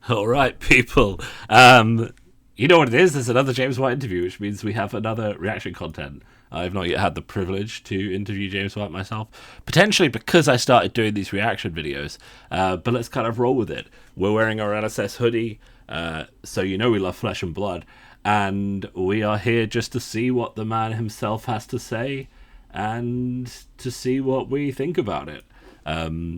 All right, people. You know what it is? There's another James White interview, which means we have another reaction content. I've not yet had the privilege to interview James White myself, potentially because I started doing these reaction videos. But let's kind of roll with it. We're wearing our LSS hoodie, so you know we love flesh and blood, and we are here just to see what the man himself has to say and to see what we think about it.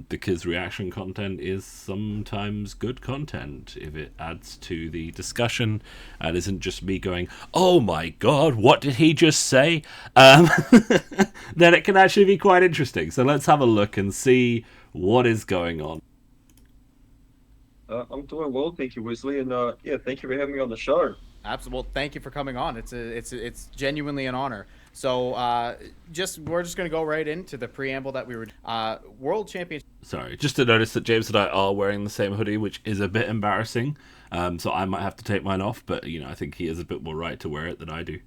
Because reaction content is sometimes good content if it adds to the discussion and isn't just me going, "Oh my god, what did he just say?" Then it can actually be quite interesting. So let's have a look and see what is going on. I'm doing well, thank you, Wesley, and yeah, thank you for having me on the show. Absolutely. Well, thank you for coming on. It's genuinely an honor. So, we're just gonna go right into the preamble that we were World Championship. Sorry, just to notice that James and I are wearing the same hoodie, which is a bit embarrassing. So I might have to take mine off, but I think he has a bit more right to wear it than I do.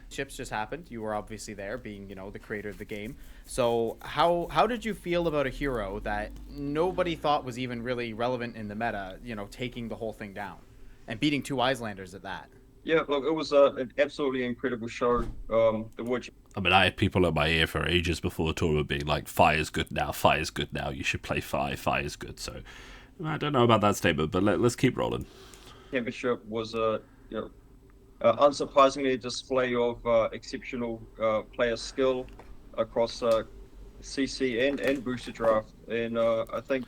Ships just happened. You were obviously there, being the creator of the game. So how did you feel about a hero that nobody thought was even really relevant in the meta? Taking the whole thing down and beating two Icelanders at that. Yeah, look, it was an absolutely incredible show. The Witch. I mean, I had people in my ear for ages before the tournament being like, "Fire's good now, Fire's good now, you should play Fire's good." So I don't know about that statement, but let's keep rolling. Championship was unsurprisingly a display of exceptional player skill across CC and booster draft, and I think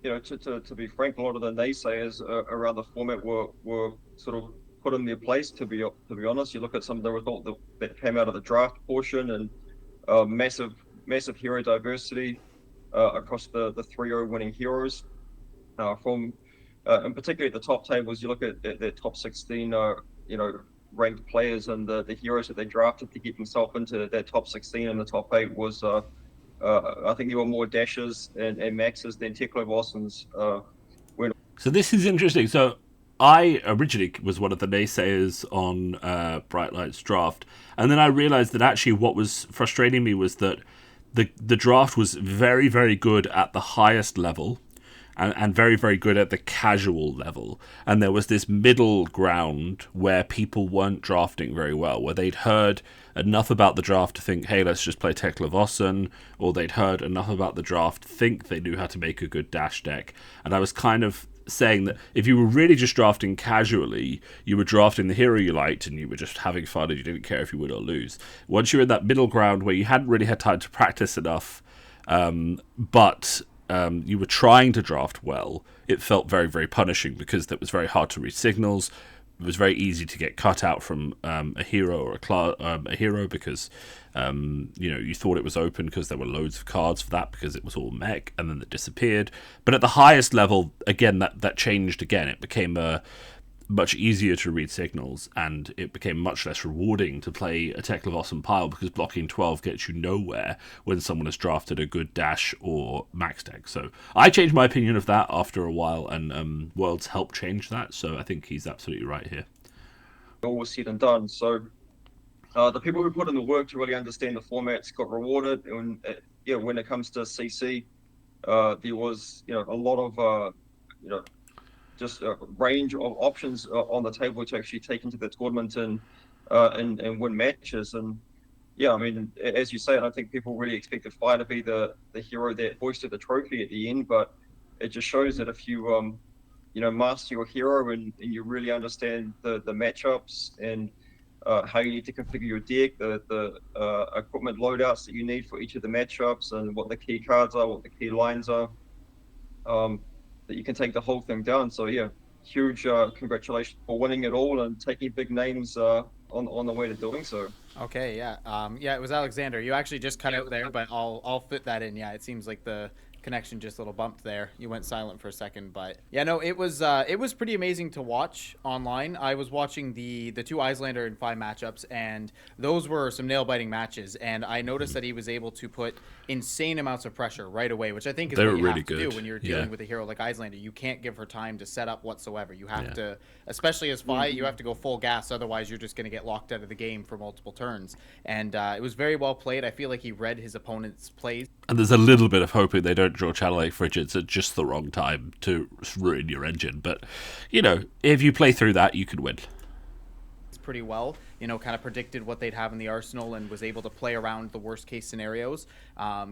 to be frank, a lot of the naysayers around the format were sort of put in their place. To be honest, you look at some of the results that came out of the draft portion, and massive hero diversity across the 3-0 winning heroes. From and particularly at the top tables, you look at the top 16, ranked players, and the heroes that they drafted to get themselves into that top 16 and the top 8 was. I think there were more dashes and maxes than Teklo Boston's. So this is interesting. So I originally was one of the naysayers on Bright Light's draft, and then I realized that actually what was frustrating me was that the draft was very, very good at the highest level, and very, very good at the casual level. And there was this middle ground where people weren't drafting very well, where they'd heard enough about the draft to think, hey, let's just play Tekla Vossen, or they'd heard enough about the draft to think they knew how to make a good dash deck. And I was kind of saying that if you were really just drafting casually, you were drafting the hero you liked and you were just having fun and you didn't care if you win or lose. Once you're in that middle ground where you hadn't really had time to practice enough, but you were trying to draft well, it felt very, very punishing because it was very hard to read signals. It was very easy to get cut out from a hero or a hero because you thought it was open because there were loads of cards for that because it was all mech, and then it disappeared. But at the highest level, again, that changed again. It became much easier to read signals, and it became much less rewarding to play a Tekla and pile because blocking 12 gets you nowhere when someone has drafted a good dash or max deck. So I changed my opinion of that after a while, and Worlds helped change that, so I think he's absolutely right here. All was said and done. So the people who put in the work to really understand the formats got rewarded. And when it comes to CC, there was a lot of just a range of options on the table to actually take into the tournament and win matches. And yeah, I mean, as you say, I don't think people really expected Fire to be the hero that hoisted the trophy at the end, but it just shows that if you master your hero and you really understand the matchups and how you need to configure your deck, the equipment loadouts that you need for each of the matchups, and what the key cards are, what the key lines are, that you can take the whole thing down. So yeah, huge congratulations for winning it all and taking big names on the way to doing so. Okay, yeah, it was Alexander. You actually just cut out there, but I'll fit that in. Yeah, it seems like the connection just a little bumped there. You went silent for a second, but yeah, no, it was pretty amazing to watch online. I was watching the two Icelander and 5 matchups, and those were some nail biting matches. And I noticed that he was able to put insane amounts of pressure right away, which I think is what you have to do when you're dealing with a hero like Icelander. You can't give her time to set up whatsoever. You have to, especially as Fi, you have to go full gas. Otherwise, you're just going to get locked out of the game for multiple turns. And it was very well played. I feel like he read his opponent's plays. And there's a little bit of hoping they don't draw Channel 8 Frigids at just the wrong time to ruin your engine. But, you know, if you play through that, you can win. Pretty well, you know, kind of predicted what they'd have in the arsenal and was able to play around the worst case scenarios.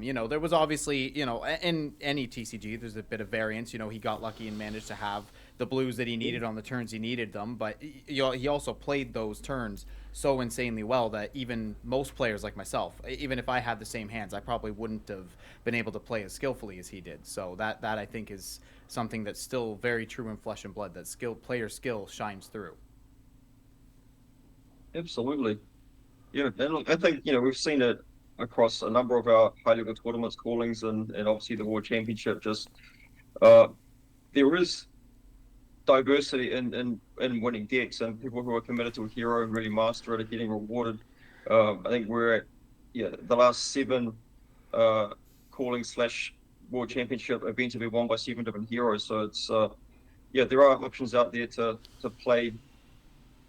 You know, there was obviously, you know, in any TCG, there's a bit of variance. You know, he got lucky and managed to have the blues that he needed on the turns he needed them, but he also played those turns so insanely well that even most players like myself, even if I had the same hands, I probably wouldn't have been able to play as skillfully as he did. So that I think is something that's still very true in Flesh and Blood, that player skill shines through. Absolutely. Yeah, and look, I think, you know, we've seen it across a number of our high-level tournaments callings and obviously the World Championship. Just there is diversity in winning decks, and people who are committed to a hero and really master it are getting rewarded. I think we're at the last 7 calling / World Championship events have been won by 7 different heroes. So it's there are options out there to play,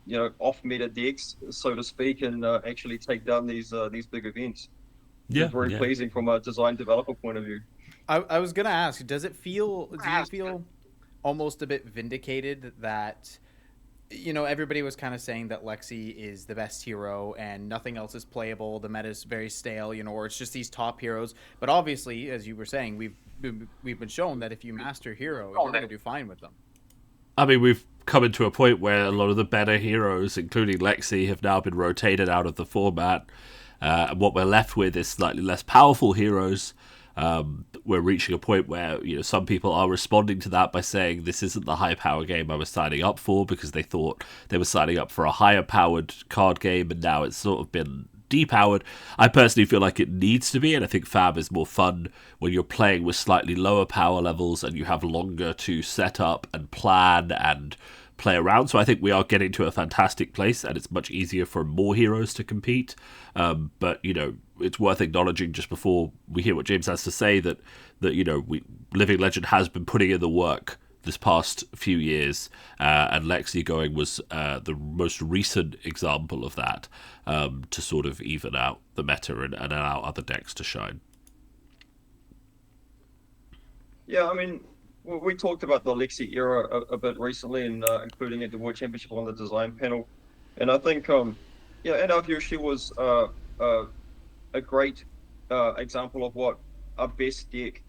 you know, off-meta decks, so to speak, and actually take down these big events. Yeah, it's very pleasing from a design developer point of view. I was gonna ask, do you feel almost a bit vindicated that, you know, everybody was kind of saying that Lexi is the best hero and nothing else is playable, the meta is very stale, you know, or it's just these top heroes, but obviously, as you were saying, we've been shown that if you master hero, you're gonna do fine with them. I mean, we've come into a point where a lot of the better heroes, including Lexi, have now been rotated out of the format. And what we're left with is slightly less powerful heroes. We're reaching a point where, you know, some people are responding to that by saying this isn't the high power game I was signing up for, because they thought they were signing up for a higher powered card game, and now it's sort of been depowered. I personally feel like it needs to be, and I think Fab is more fun when you're playing with slightly lower power levels and you have longer to set up and plan and play around. So I think we are getting to a fantastic place, and it's much easier for more heroes to compete. But, you know, it's worth acknowledging just before we hear what James has to say that you know, Living Legend has been putting in the work this past few years, and Lexi going was the most recent example of that, to sort of even out the meta and allow other decks to shine. Yeah, I mean, we talked about the Lexi era a bit recently, and including at the World Championship on the design panel, and I think in our view, she was a great example of what a best deck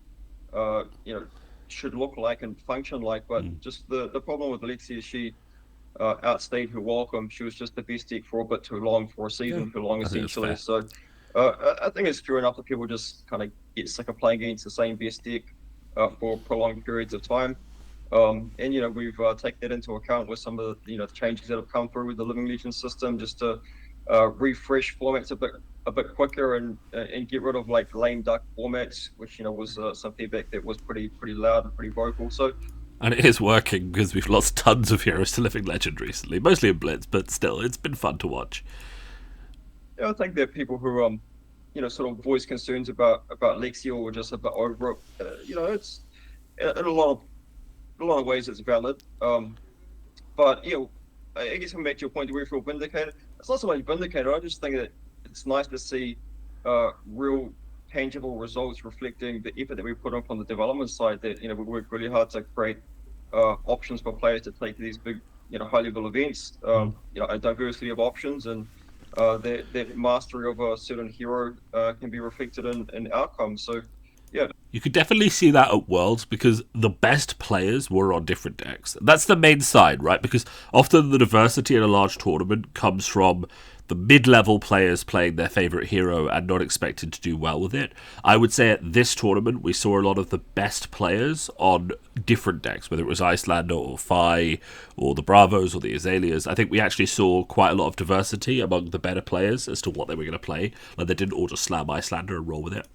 should look like and function like. But just the problem with Lexi is she outstayed her welcome. She was just the best deck for a bit too long, for a season too long, essentially. So I think it's true enough that people just kind of get sick of playing against the same best deck for prolonged periods of time. And, you know, we've taken that into account with some of the, you know, the changes that have come through with the Living Legend system, just to refresh formats a bit quicker and get rid of like lame duck formats, which, you know, was some feedback that was pretty loud and pretty vocal. So, and it is working, because we've lost tons of heroes to Living Legend recently, mostly in Blitz, but still, it's been fun to watch. Yeah, I think there are people who you know, sort of voice concerns about Lexi, or just about over it. You know, it's in a lot of ways it's valid. But, you know, I guess coming back to your point, do we feel vindicated? It's not so much vindicated. I just think that it's nice to see real tangible results reflecting the effort that we put in from the development side, that, you know, we work really hard to create options for players to take these big, you know, high level events, you know, a diversity of options, and that mastery of a certain hero can be reflected in outcomes. So, yeah. You could definitely see that at Worlds, because the best players were on different decks. That's the main side, right? Because often the diversity in a large tournament comes from the mid-level players playing their favourite hero and not expected to do well with it. I would say at this tournament we saw a lot of the best players on different decks, whether it was Icelander or Phi or the Bravos or the Azaleas. I think we actually saw quite a lot of diversity among the better players as to what they were going to play. Like, they didn't all just slam Icelander and roll with it.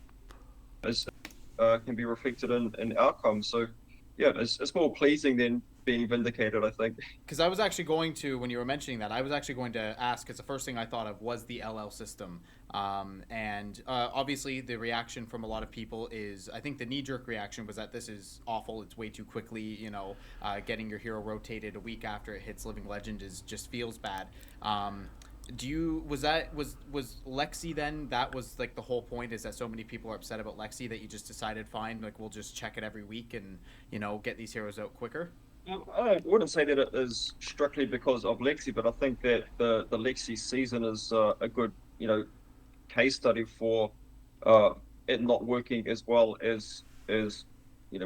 Can be reflected in outcomes. So, yeah, it's more pleasing than being vindicated, I think. Because I was actually going to, when you were mentioning that, I was actually going to ask, because the first thing I thought of was the LL system. And obviously the reaction from a lot of people is, I think the knee-jerk reaction was that this is awful, it's way too quickly, you know, getting your hero rotated a week after it hits Living Legend just feels bad. was Lexi then? That was like the whole point, is that so many people are upset about Lexi that you just decided, fine, like we'll just check it every week and get these heroes out quicker. I wouldn't say that it is strictly because of Lexi, but I think that the Lexi season is a good case study for it not working as well as we.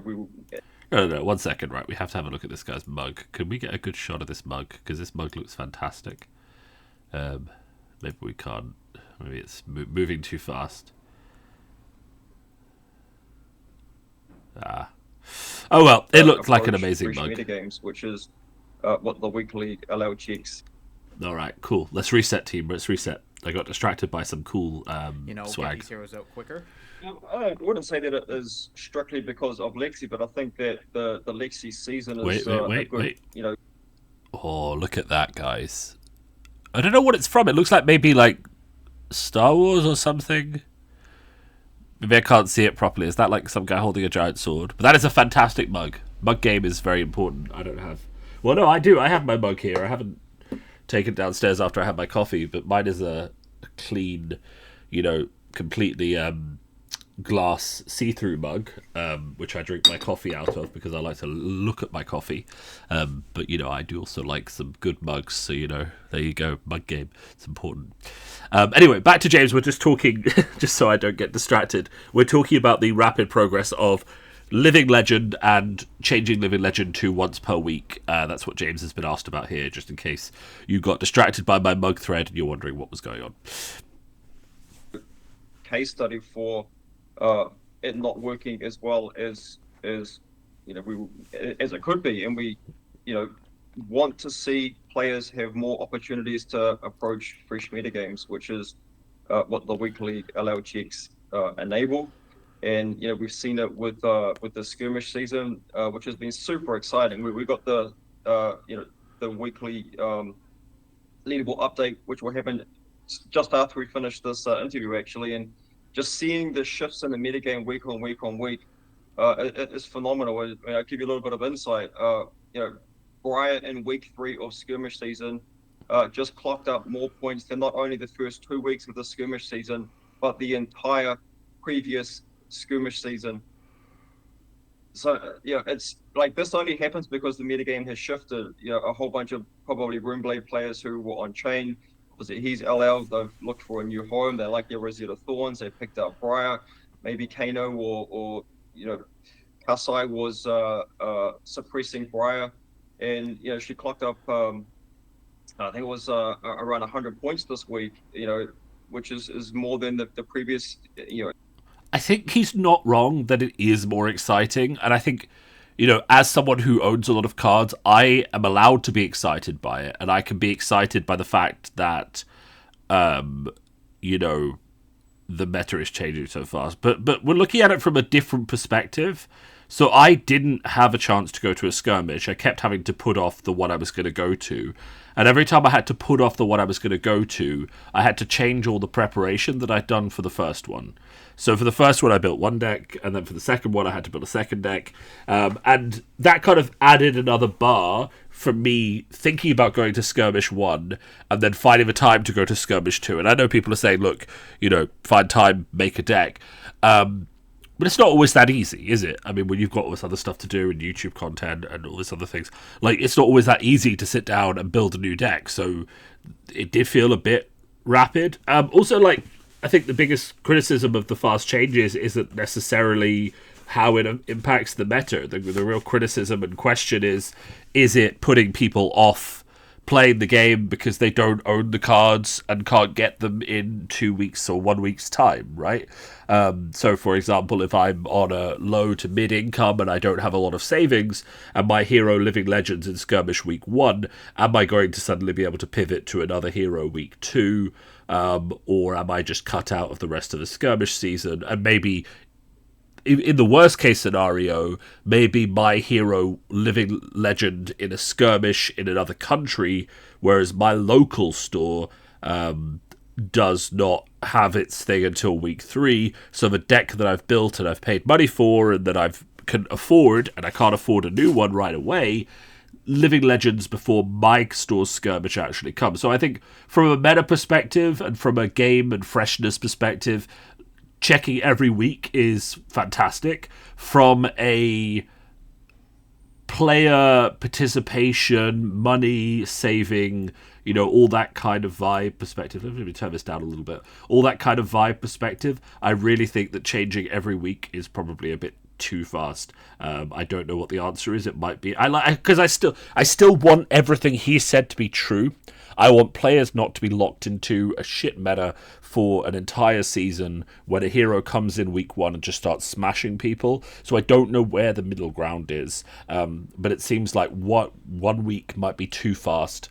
No, 1 second, right? We have to have a look at this guy's mug. Can we get a good shot of this mug? Because this mug looks fantastic. Maybe we can't. Maybe it's moving too fast. Oh well, it looked like an amazing mug. Media games, which is what the weekly allow checks. All right, cool. Let's reset, team. Let's reset. I got distracted by some cool swag. Get these heroes out quicker. I wouldn't say that it is strictly because of Lexi, but I think that the Lexi season is wait. Oh, look at that, guys. I don't know what it's from. It looks like maybe like Star Wars or something. Maybe I can't see it properly. Is that like some guy holding a giant sword? But that is a fantastic mug. Mug game is very important. I don't have... Well, no, I do. I have my mug here. I haven't taken it downstairs after I had my coffee, but mine is a clean, completely glass see-through mug, which I drink my coffee out of because I like to look at my coffee. But I do also like some good mugs, so there you go, mug game. It's important. Anyway, back to James. We're just talking, just so I don't get distracted, we're talking about the rapid progress of Living Legend and changing Living Legend to once per week. That's what James has been asked about here, just in case you got distracted by my mug thread and you're wondering what was going on. Case study for it not working as well as as it could be, and we want to see players have more opportunities to approach fresh metagames, which is what the weekly allow checks enable. And we've seen it with the skirmish season, which has been super exciting. We got the weekly leaderboard update, which will happen just after we finish this interview, actually, and just seeing the shifts in the metagame week on week, it is phenomenal. I'll give you a little bit of insight. Briar in week 3 of skirmish season just clocked up more points than not only the first 2 weeks of the skirmish season, but the entire previous skirmish season. So it's like this only happens because the metagame has shifted. A whole bunch of probably Runeblade players who were on chain, he's LL, they've looked for a new home. They like their Rosetta Thorns. They picked up Briar. Maybe Kano or Kassai was suppressing Briar, and she clocked up I think it was around 100 points this week. Which is more than the previous. I think he's not wrong that it is more exciting, and I think as someone who owns a lot of cards, I am allowed to be excited by it, and I can be excited by the fact that, the meta is changing so fast. But we're looking at it from a different perspective. So I didn't have a chance to go to a skirmish. I kept having to put off the one I was going to go to. And every time I had to put off the one I was going to go to, I had to change all the preparation that I'd done for the first one. So for the first one, I built one deck, and then for the second one, I had to build a second deck. And that kind of added another bar for me thinking about going to Skirmish 1 and then finding the time to go to Skirmish 2. And I know people are saying, look, find time, make a deck. But it's not always that easy, is it? I mean, when you've got all this other stuff to do and YouTube content and all this other things, it's not always that easy to sit down and build a new deck. So it did feel a bit rapid. Also, I think the biggest criticism of the fast changes isn't necessarily how it impacts the meta. The real criticism and question is it putting people off playing the game because they don't own the cards and can't get them in 2 weeks or 1 week's time, right? So, for example, if I'm on a low to mid income and I don't have a lot of savings and my hero Living Legends in Skirmish week 1, am I going to suddenly be able to pivot to another hero week 2? Or am I just cut out of the rest of the skirmish season? And maybe, in the worst case scenario, maybe my hero Living Legend in a skirmish in another country, whereas my local store does not have its thing until week 3. So the deck that I've built and I've paid money for and that I can afford, and I can't afford a new one right away, living legends before my store's skirmish actually comes. So I think from a meta perspective and from a game and freshness perspective, checking every week is fantastic. From a player participation, money saving, all that kind of vibe perspective. Let me turn this down a little bit. All that kind of vibe perspective, I really think that changing every week is probably a bit too fast. I don't know what the answer is. It might be because I still want everything he said to be true. I want players not to be locked into a shit meta for an entire season when a hero comes in week 1 and just starts smashing people. So I don't know where the middle ground is. But it seems like 1 week might be too fast.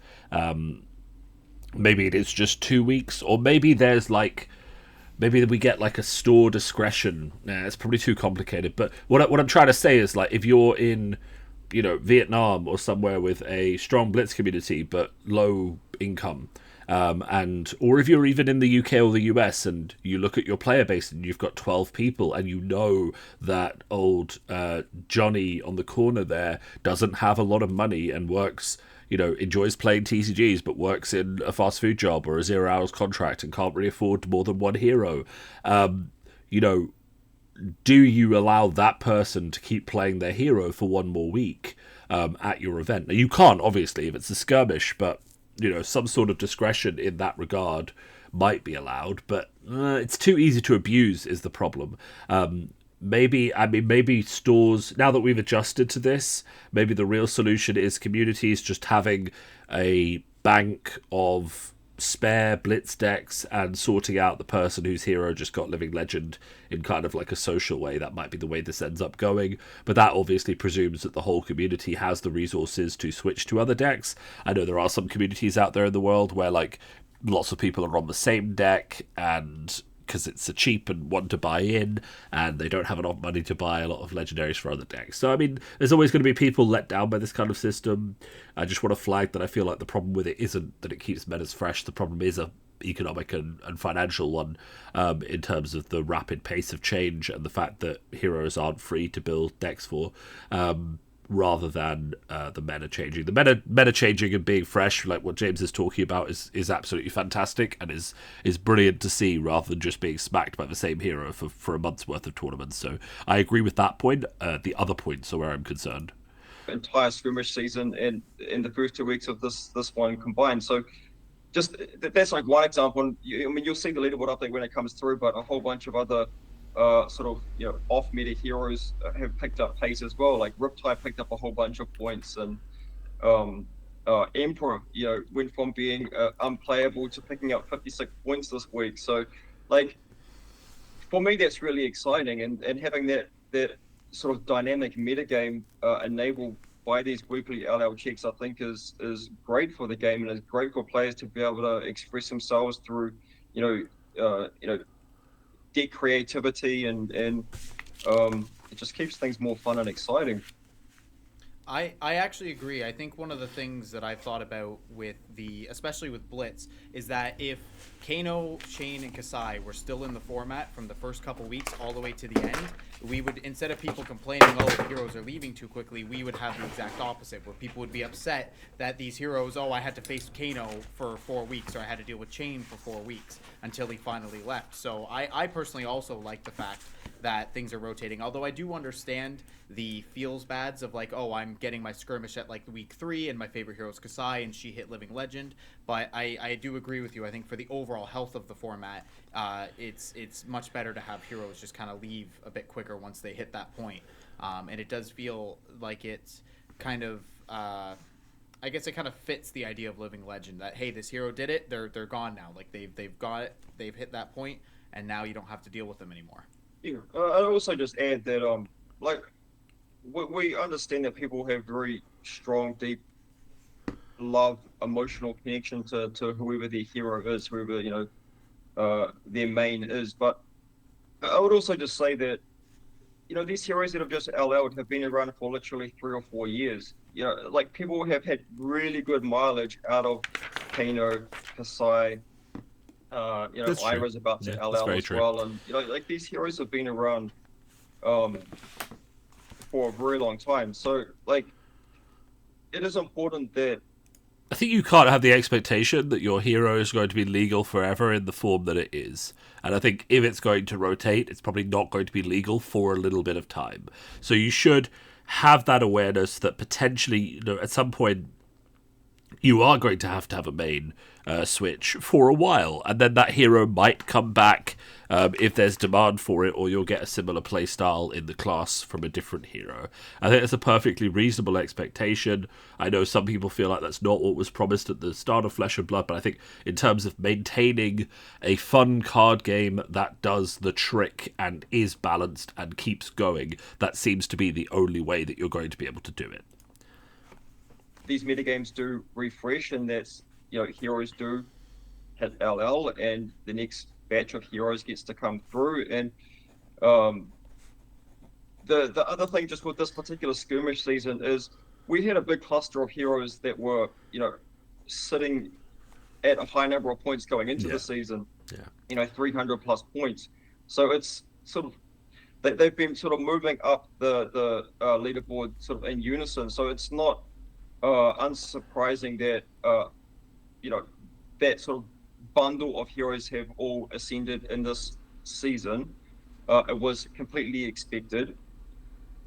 Maybe it is just 2 weeks, or maybe there's maybe we get a store discretion. Nah, it's probably too complicated. But what I'm trying to say is if you're in Vietnam or somewhere with a strong Blitz community but low income, or if you're even in the UK or the US and you look at your player base and you've got 12 people and that old Johnny on the corner there doesn't have a lot of money and works, enjoys playing TCGs but works in a fast food job or a 0 hours contract and can't really afford more than one hero, do you allow that person to keep playing their hero for 1 more week at your event? Now, you can't, obviously, if it's a skirmish, but, some sort of discretion in that regard might be allowed, but it's too easy to abuse is the problem. Maybe stores, now that we've adjusted to this, maybe the real solution is communities just having a bank of spare Blitz decks and sorting out the person whose hero just got living legend in kind of a social way. That might be the way this ends up going, but that obviously presumes that the whole community has the resources to switch to other decks. I know there are some communities out there in the world where lots of people are on the same deck, and because it's a cheap and one to buy in, and they don't have enough money to buy a lot of legendaries for other decks. So, there's always going to be people let down by this kind of system. I just want to flag that I feel like the problem with it isn't that it keeps metas fresh. The problem is a economic and financial one, in terms of the rapid pace of change and the fact that heroes aren't free to build decks for. Rather than the meta changing. The meta changing and being fresh, like what James is talking about, is absolutely fantastic and is brilliant to see, rather than just being smacked by the same hero for a month's worth of tournaments. So I agree with that point. The other points are where I'm concerned. Entire skirmish season and in the first 2 weeks of this one combined. So just that's one example. You'll see the leaderboard update when it comes through, but a whole bunch of other off-meta heroes have picked up pace as well. Riptide picked up a whole bunch of points, and Emperor, went from being unplayable to picking up 56 points this week. So, for me, that's really exciting, and having that sort of dynamic metagame enabled by these weekly LL checks, I think is great for the game, and is great for players to be able to express themselves through, deck creativity, and it just keeps things more fun and exciting. I actually agree. I think one of the things that I've thought about especially with Blitz, is that if Kano, Shane, and Kassai were still in the format from the first couple weeks all the way to the end, we would, instead of people complaining, oh, the heroes are leaving too quickly, we would have the exact opposite, where people would be upset that these heroes, I had to face Kano for 4 weeks, or I had to deal with Shane for 4 weeks until he finally left. So I personally also like the fact that things are rotating, although I do understand the feels bads of I'm getting my skirmish at week 3 and my favorite hero is Kassai and she hit living legend. But I do agree with you. I think for the overall health of the format, it's much better to have heroes just kind of leave a bit quicker once they hit that point. And it does feel like it's kind of I guess it kind of fits the idea of living legend, that hey, this hero did it, they're gone now, they've got it, they've hit that point, and now you don't have to deal with them anymore. Yeah, I'd also just add that we understand that people have very strong, deep love, emotional connection to whoever their hero is, whoever their main is. But I would also just say that these heroes that have just LL'd have been around for literally 3 or 4 years. People have had really good mileage out of Kano, Kassai. Ira's about to LL as well, and these heroes have been around for a very long time. So it is important that I think you can't have the expectation that your hero is going to be legal forever in the form that it is. And I think if it's going to rotate, it's probably not going to be legal for a little bit of time. So you should have that awareness that potentially, at some point, you are going to have a main switch for a while, and then that hero might come back if there's demand for it, or you'll get a similar playstyle in the class from a different hero. I think that's a perfectly reasonable expectation. I know some people feel like that's not what was promised at the start of Flesh and Blood, but I think in terms of maintaining a fun card game that does the trick and is balanced and keeps going, that seems to be the only way that you're going to be able to do it. these metagames do refresh, and that's, heroes do hit LL, and the next batch of heroes gets to come through. And the other thing just with this particular skirmish season is we had a big cluster of heroes that were, sitting at a high number of points going into the season. 300 plus points. So it's sort of they've been sort of moving up the leaderboard sort of in unison. So it's not unsurprising that that sort of bundle of heroes have all ascended in this season. It was completely expected.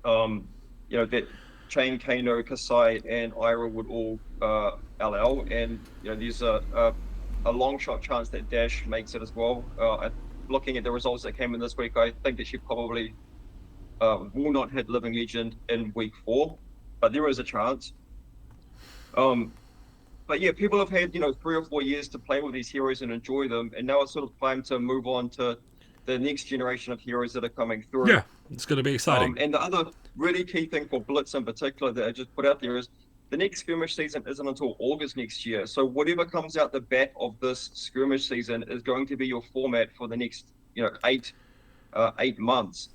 That Chain, Kano, Kassai, and Ira would all LL, and there's a long shot chance that Dash makes it as well. Looking at the results that came in this week, I think that she probably will not hit Living Legend in week 4, but there is a chance. But yeah, people have had 3 or 4 years to play with these heroes and enjoy them, and now it's sort of time to move on to the next generation of heroes that are coming through. Yeah, it's going to be exciting. And the other really key thing for Blitz in particular that I just put out there is the next skirmish season isn't until August next year. So whatever comes out the back of this skirmish season is going to be your format for the next 8 months.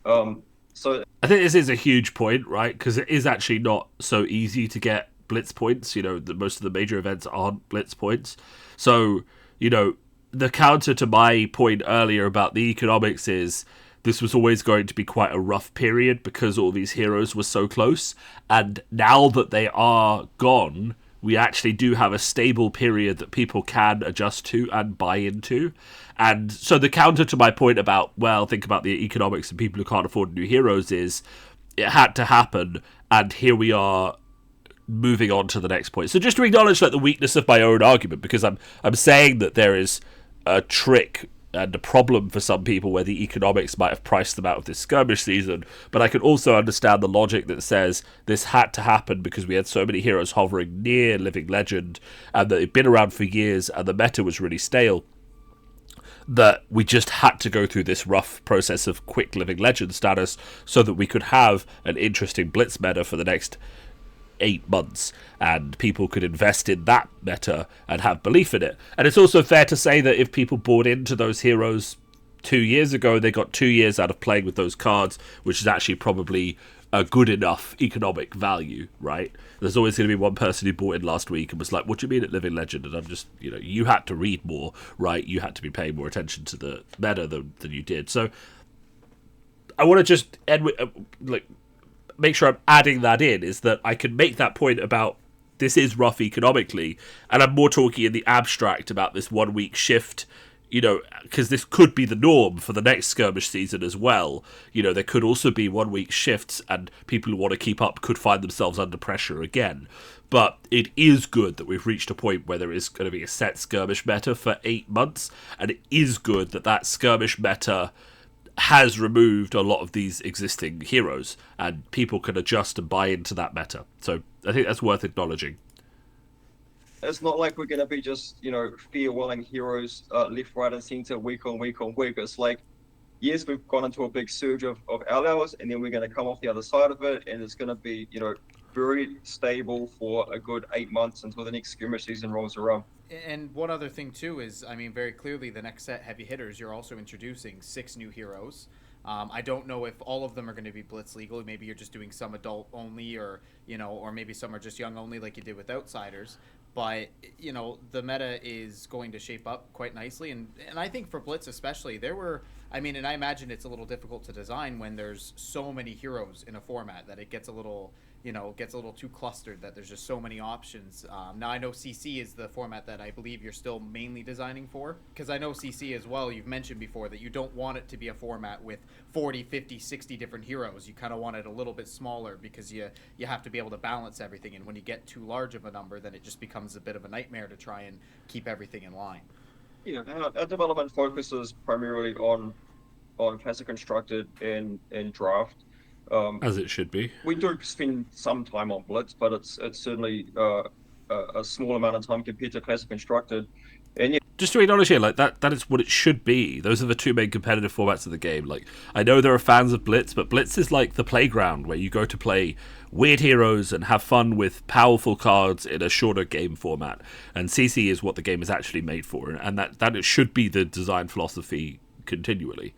So I think this is a huge point, right? Because it is actually not so easy to get Blitz points. Most of the major events aren't Blitz points. So, the counter to my point earlier about the economics is this was always going to be quite a rough period because all these heroes were so close. And now that they are gone, we actually do have a stable period that people can adjust to and buy into. And so the counter to my point about, think about the economics and people who can't afford new heroes is it had to happen. And here we are moving on to the next point. So just to acknowledge the weakness of my own argument, because I'm saying that there is a trick and a problem for some people where the economics might have priced them out of this skirmish season, but I can also understand the logic that says this had to happen because we had so many heroes hovering near Living Legend and that they've been around for years and the meta was really stale, that we just had to go through this rough process of quick Living Legend status so that we could have an interesting Blitz meta for the next 8 months, and people could invest in that meta and have belief in it. And it's also fair to say that if people bought into those heroes 2 years ago, they got 2 years out of playing with those cards, which is actually probably a good enough economic value, right? There's always going to be one person who bought in last week and was like, what do you mean at Living Legend? And I'm just, you had to read more, right? You had to be paying more attention to the meta than you did. So I want to just end with, make sure I'm adding that in, is that I can make that point about this is rough economically, and I'm more talking in the abstract about this 1 week shift, because this could be the norm for the next skirmish season as well. There could also be 1 week shifts, and people who want to keep up could find themselves under pressure again. But it is good that we've reached a point where there is going to be a set skirmish meta for 8 months, and it is good that skirmish meta has removed a lot of these existing heroes, and people can adjust and buy into that meta. So I think that's worth acknowledging. It's not like we're going to be just, farewelling heroes left, right, and center week on week on week. It's like, yes, we've gone into a big surge of LLs, and then we're going to come off the other side of it, and it's going to be, very stable for a good 8 months until the next skirmish season rolls around. And one other thing too is, very clearly the next set heavy hitters, you're also introducing 6 new heroes. I don't know if all of them are going to be Blitz legal. Maybe you're just doing some adult only, or or maybe some are just young only, like you did with Outsiders. But the meta is going to shape up quite nicely, and I think for Blitz especially, there were. And I imagine it's a little difficult to design when there's so many heroes in a format that it gets a little gets a little too clustered, that there's just so many options. Now I know CC is the format that I believe you're still mainly designing for, because I know CC as well, you've mentioned before that you don't want it to be a format with 40, 50, 60 different heroes. You kind of want it a little bit smaller, because you have to be able to balance everything, and when you get too large of a number, then it just becomes a bit of a nightmare to try and keep everything in line. Yeah, our development focuses primarily on classic constructed and draft. As it should be. We do spend some time on Blitz, but it's certainly a small amount of time compared to classic constructed. And yeah, Just to acknowledge here, like that is what it should be. Those are the two main competitive formats of the game. Like, I know there are fans of Blitz, but Blitz is like the playground where you go to play weird heroes and have fun with powerful cards in a shorter game format. And CC is what the game is actually made for, and that it should be the design philosophy continually.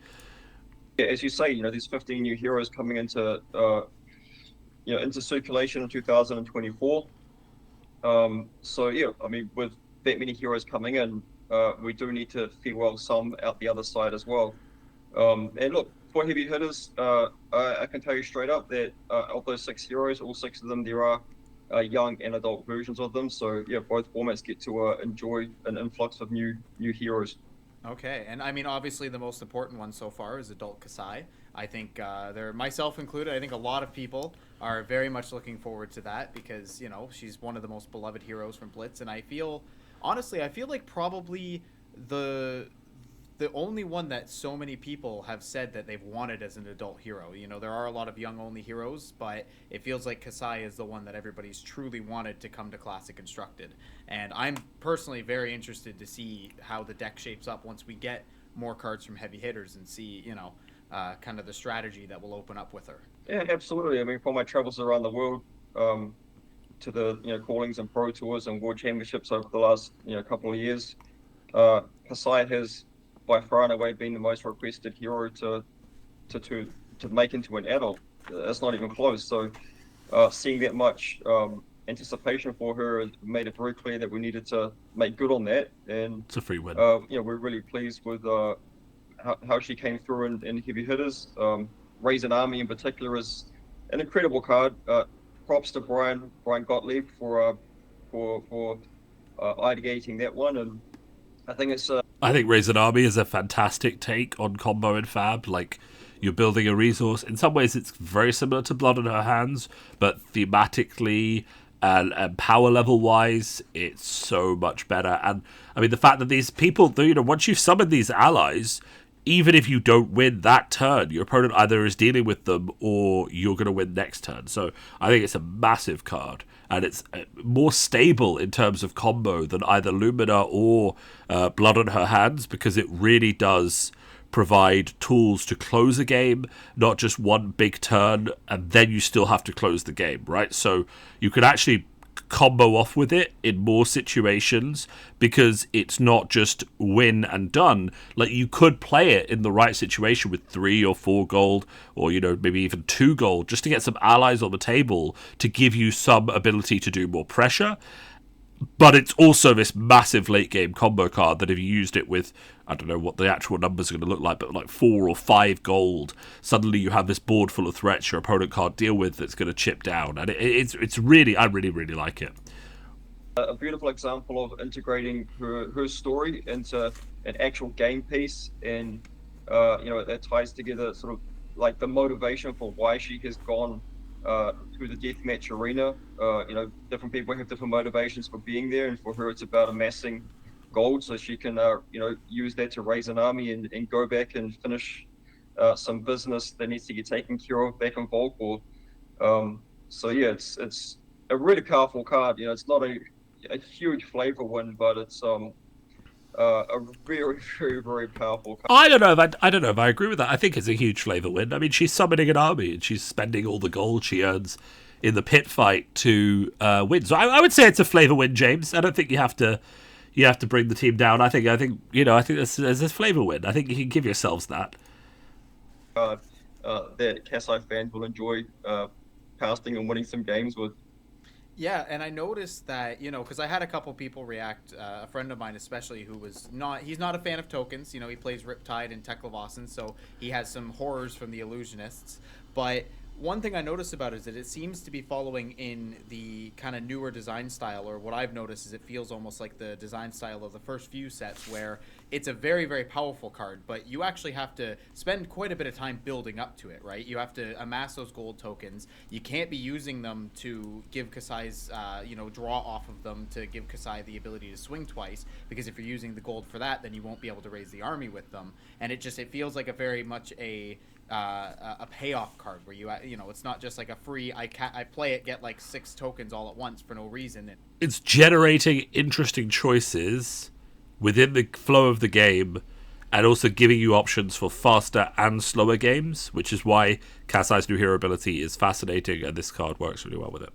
as you say, there's 15 new heroes coming into into circulation in 2024. So yeah, I mean, with that many heroes coming in, we do need to farewell some out the other side as well. And look, for heavy hitters, I can tell you straight up that of those 6 heroes, all 6 of them, there are young and adult versions of them. So yeah, both formats get to enjoy an influx of new heroes. Okay, and I mean, obviously the most important one so far is adult Kassai. I think there, myself included, I think a lot of people are very much looking forward to that, because she's one of the most beloved heroes from Blitz, and I feel like probably the only one that so many people have said that they've wanted as an adult hero. There are a lot of young only heroes, but it feels like Kassai is the one that everybody's truly wanted to come to Classic Constructed. And I'm personally very interested to see how the deck shapes up once we get more cards from heavy hitters and see, kind of the strategy that will open up with her. Yeah, absolutely. I mean, for my travels around the world, to the callings and pro tours and world championships over the last couple of years, Kassai has by far and away been the most requested hero to make into an adult. It's not even close. So seeing that much anticipation for her made it very clear that we needed to make good on that. And It's a free win. we're really pleased with how she came through in heavy hitters. Raise an Army in particular is an incredible card. Props to Brian Gottlieb for ideating that one, and I think it's I think Raise an Army is a fantastic take on combo in Fab. Like, you're building a resource. In some ways, it's very similar to Blood on Her Hands, but thematically and power level wise, it's so much better. And I mean, the fact that these people, once you've summoned these allies, even if you don't win that turn, your opponent either is dealing with them or you're going to win next turn. So I think it's a massive card, and it's more stable in terms of combo than either Lumina or Blood on Her Hands, because it really does provide tools to close a game, not just one big turn, and then you still have to close the game, right? So you can actually combo off with it in more situations, because it's not just win and done. Like, you could play it in the right situation with 3 or 4 gold, or maybe even 2 gold, just to get some allies on the table to give you some ability to do more pressure. But it's also this massive late game combo card that if you used it with, I don't know what the actual numbers are going to look like, but like 4 or 5 gold, suddenly you have this board full of threats your opponent can't deal with that's going to chip down. And it's really, I really, really like it. a beautiful example of integrating her story into an actual game piece, and that ties together sort of like the motivation for why she has gone through the deathmatch arena. Different people have different motivations for being there, and for her it's about amassing gold so she can use that to raise an army and go back and finish some business that needs to get taken care of back in Volkor. So yeah, it's a really powerful card. It's not a huge flavor win, but it's a very, very, very powerful card. I don't know if I agree with that. I think it's a huge flavor win. I mean, she's summoning an army and she's spending all the gold she earns in the pit fight to win. So I would say it's a flavor win, James. I don't think you have to bring the team down. I think there's a flavor win. I think you can give yourselves that. That Kassai fans will enjoy casting and winning some games with. Yeah, and I noticed that, because I had a couple people react, a friend of mine especially, who he's not a fan of tokens. He plays Riptide and Teklevossen, so he has some horrors from the Illusionists. But one thing I noticed about it is that it seems to be following in the kind of newer design style, or what I've noticed is it feels almost like the design style of the first few sets, where it's a very, very powerful card, but you actually have to spend quite a bit of time building up to it, right? You have to amass those gold tokens. You can't be using them to give Kassai's, draw off of them to give Kassai the ability to swing twice, because if you're using the gold for that, then you won't be able to raise the army with them. And it feels like a very much a payoff card where it's not just like a free I play it, get like 6 tokens all at once for no reason. It's generating interesting choices within the flow of the game, and also giving you options for faster and slower games, which is why Kassai's new hero ability is fascinating, and this card works really well with it.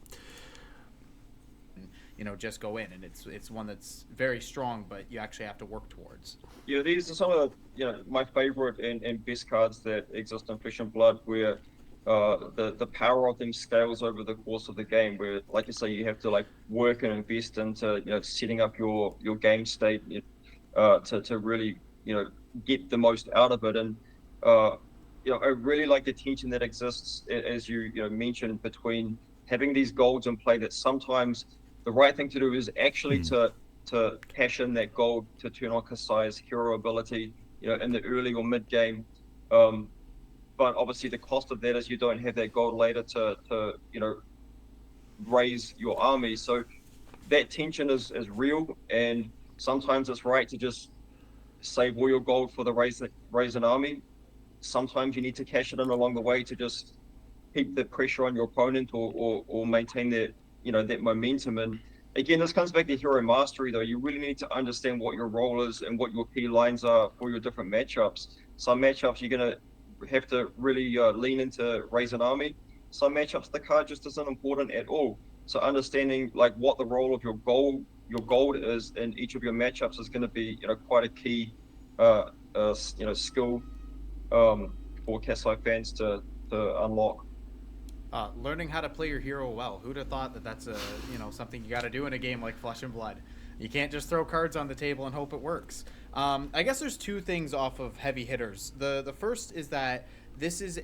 Just go in, and it's one that's very strong, but you actually have to work towards. Yeah, these are some of my favorite and best cards that exist in Flesh and Blood, where the power of them scales over the course of the game, where, like you say, you have to like work and invest into setting up your game state to really get the most out of it. And I really like the tension that exists, as you mentioned, between having these golds in play, that sometimes the right thing to do is actually to cash in that gold to turn on Kassai's hero ability, in the early or mid game. But obviously the cost of that is you don't have that gold later to raise your army. So that tension is real, and sometimes it's right to just save all your gold for the raise an army. Sometimes you need to cash it in along the way to just keep the pressure on your opponent or maintain that that momentum. And again, this comes back to hero mastery, though. You really need to understand what your role is and what your key lines are for your different matchups. Some matchups you're going to have to really lean into raise an army. Some matchups the card just isn't important at all. So understanding like what the role of your gold is in each of your matchups is going to be quite a key skill for Kassai fans to unlock. Learning how to play your hero well. Who'd have thought that that's something you got to do in a game like Flesh and Blood? You can't just throw cards on the table and hope it works. I guess there's 2 things off of heavy hitters. The first is that this is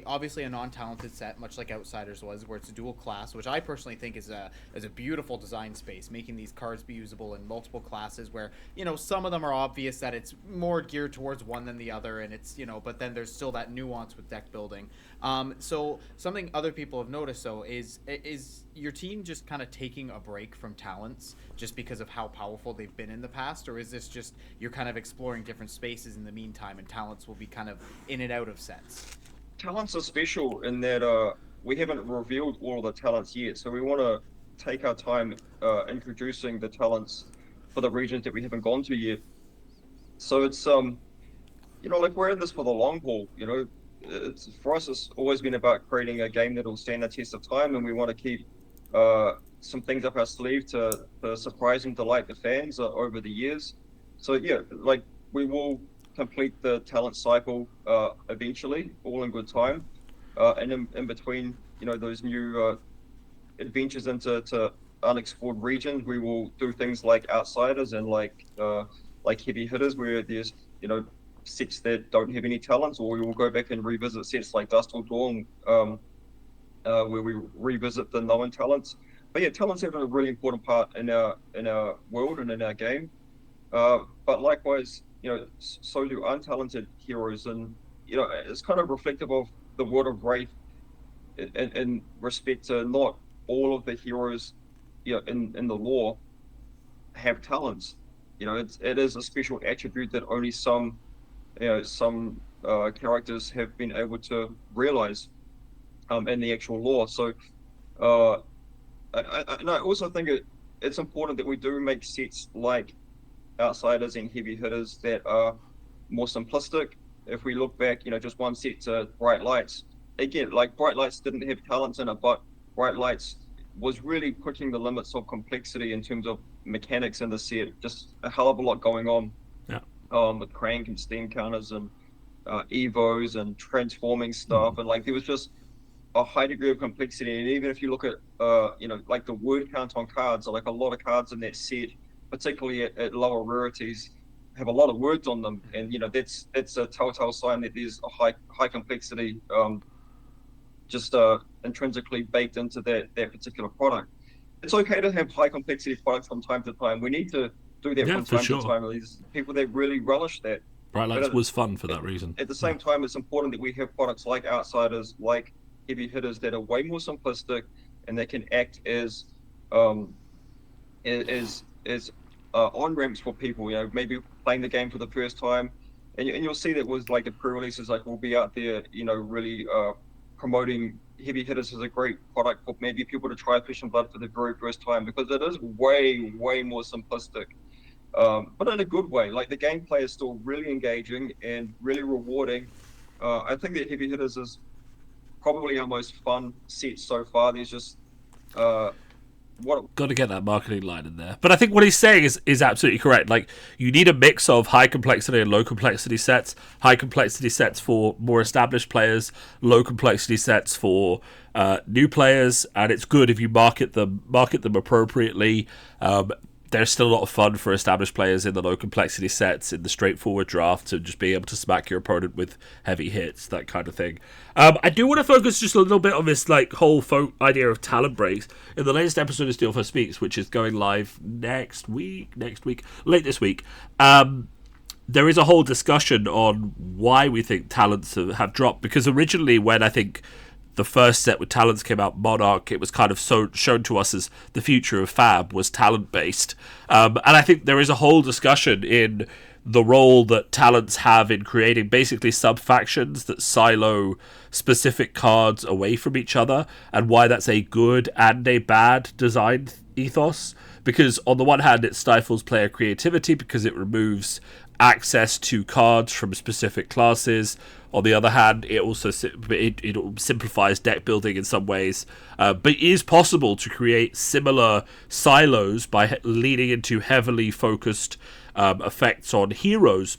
obviously a non-talented set, much like Outsiders was, where it's a dual class, which I personally think is a beautiful design space, making these cards be usable in multiple classes, where some of them are obvious that it's more geared towards one than the other, and it's but then there's still that nuance with deck building. So something other people have noticed, though, is your team just kind of taking a break from talents just because of how powerful they've been in the past, or is this just you're kind of exploring different spaces in the meantime, and talents will be kind of in and out of sets? Talents are special in that we haven't revealed all of the talents yet, so we want to take our time introducing the talents for the regions that we haven't gone to yet. So it's like we're in this for the long haul. For us, it's always been about creating a game that will stand the test of time, and we want to keep some things up our sleeve to surprise and delight the fans over the years. So yeah, like we will complete the talent cycle eventually, all in good time. And in between, those new adventures into unexplored regions, we will do things like Outsiders and like Heavy Hitters, where there's sets that don't have any talents, or we will go back and revisit sets like Dust Till Dawn, where we revisit the known talents. But yeah, talents have a really important part in our world and in our game. But likewise, so do untalented heroes, and it's kind of reflective of the world of Wraith in respect to not all of the heroes, in the lore have talents. It is a special attribute that only some characters have been able to realize in the actual lore. So I also think it's important that we do make sets like Outsiders and Heavy Hitters that are more simplistic. If we look back, just one set to Bright Lights, again, like Bright Lights didn't have talents in it, but Bright Lights was really pushing the limits of complexity in terms of mechanics in the set. Just a hell of a lot going on. Yeah. With crank and steam counters and evos and transforming stuff, and like there was just a high degree of complexity. And even if you look at like the word count on cards, like a lot of cards in that set, particularly at lower rarities, have a lot of words on them, and that's a telltale sign that there's a high complexity just intrinsically baked into that particular product. It's okay to have high complexity products from time to time. We need to do that Yeah, from for time sure. to time. There's people that really relish that. Bright But Lights was fun for that reason. at the same time, it's important that we have products like Outsiders, like Heavy Hitters, that are way more simplistic and that can act as um, as on ramps for people. You know, maybe playing the game for the first time, and you'll see that with like the pre-releases, like we'll be out there, you know, really promoting Heavy Hitters as a great product for maybe people to try Fish and Blood for the very first time, because it is way more simplistic, but in a good way. Like the gameplay is still really engaging and really rewarding. I think that Heavy Hitters is probably our most fun set so far. There's just what Got to get that marketing line in there. But I think what he's saying is absolutely correct. Like, you need a mix of high complexity and low complexity sets. High complexity sets for more established players, low complexity sets for new players, and it's good if you market them appropriately. There's still a lot of fun for established players in the low complexity sets, in the straightforward drafts, and just being able to smack your opponent with heavy hits, that kind of thing. I do want to focus just a little bit on this like whole idea of talent breaks. In the latest episode of Steelfur Speaks, which is going live late this week, there is a whole discussion on why we think talents have dropped. Because originally, when I think the first set with talents came out, Monarch, it was kind of shown to us as the future of Fab was talent-based. And I think there is a whole discussion in the role that talents have in creating basically sub-factions that silo specific cards away from each other, and why that's a good and a bad design ethos. Because on the one hand, it stifles player creativity because it removes access to cards from specific classes. On the other hand, it also it simplifies deck building in some ways. But it is possible to create similar silos by leaning into heavily focused effects on heroes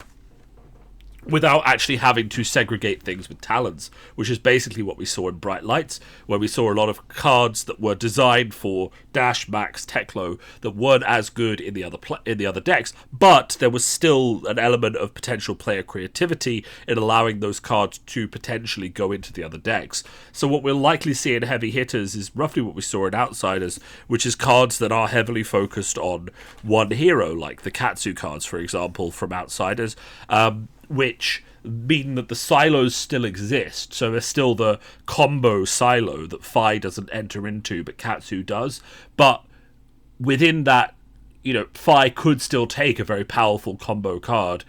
without actually having to segregate things with talents, which is basically what we saw in Bright Lights, where we saw a lot of cards that were designed for Dash, Max, Teklo that weren't as good in the other decks, but there was still an element of potential player creativity in allowing those cards to potentially go into the other decks. So what we'll likely see in Heavy Hitters is roughly what we saw in Outsiders, which is cards that are heavily focused on one hero, like the Katsu cards, for example, from Outsiders, which mean that the silos still exist. So there's still the combo silo that Phi doesn't enter into, but Katsu does. But within that, you know, Phi could still take a very powerful combo card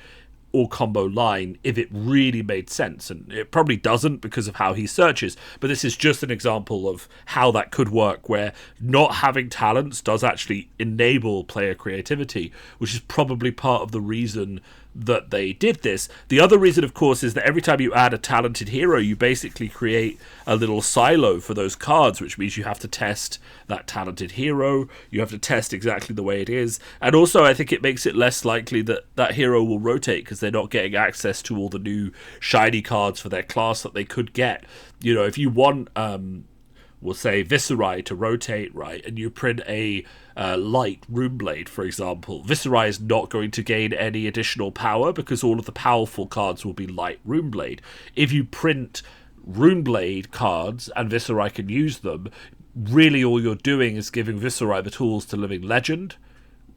or combo line if it really made sense, and it probably doesn't because of how he searches. But this is just an example of how that could work, where not having talents does actually enable player creativity, which is probably part of the reason that they did this. The other reason, of course, is that every time you add a talented hero, you basically create a little silo for those cards, which means you have to test that talented hero, you have to test exactly the way it is, and also I think it makes it less likely that that hero will rotate, because they're not getting access to all the new shiny cards for their class that they could get. You know, if you want we'll say Viserai to rotate, right, and you print a light Runeblade, for example, Viserai is not going to gain any additional power because all of the powerful cards will be light Runeblade. If you print Runeblade cards and Viserai can use them, really all you're doing is giving Viserai the tools to Living Legend,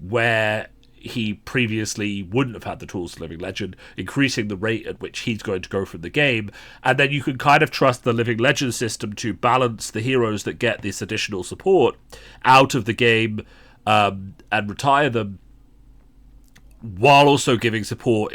where he previously wouldn't have had the tools to Living Legend, increasing the rate at which he's going to go from the game. And then you can kind of trust the Living Legend system to balance the heroes that get this additional support out of the game and retire them, while also giving support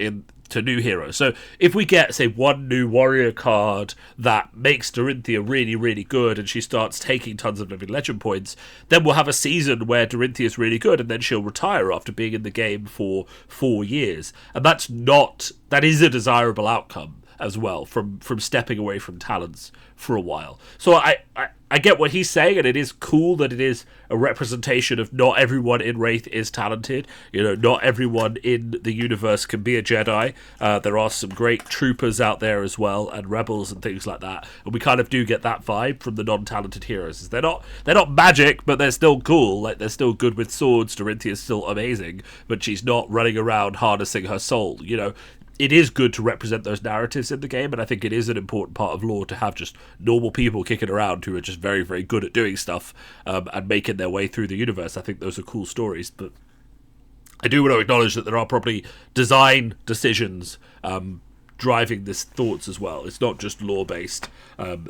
to new heroes. So if we get, say, one new warrior card that makes Dorinthia really, really good, and she starts taking tons of Living Legend points, then we'll have a season where Dorinthia is really good, and then she'll retire after being in the game for 4 years. And that is a desirable outcome as well, from stepping away from talents for a while. So I get what he's saying, and it is cool that it is a representation of not everyone in Wraith is talented. You know, not everyone in the universe can be a Jedi. There are some great troopers out there as well, and rebels and things like that. And we kind of do get that vibe from the non-talented heroes. They're not magic, but they're still cool. Like, they're still good with swords. Dorinthia is still amazing, but she's not running around harnessing her soul. You know, it is good to represent those narratives in the game, and I think it is an important part of lore to have just normal people kicking around who are just very, very good at doing stuff and making their way through the universe. I think those are cool stories, but I do want to acknowledge that there are probably design decisions driving this thoughts as well. It's not just lore-based.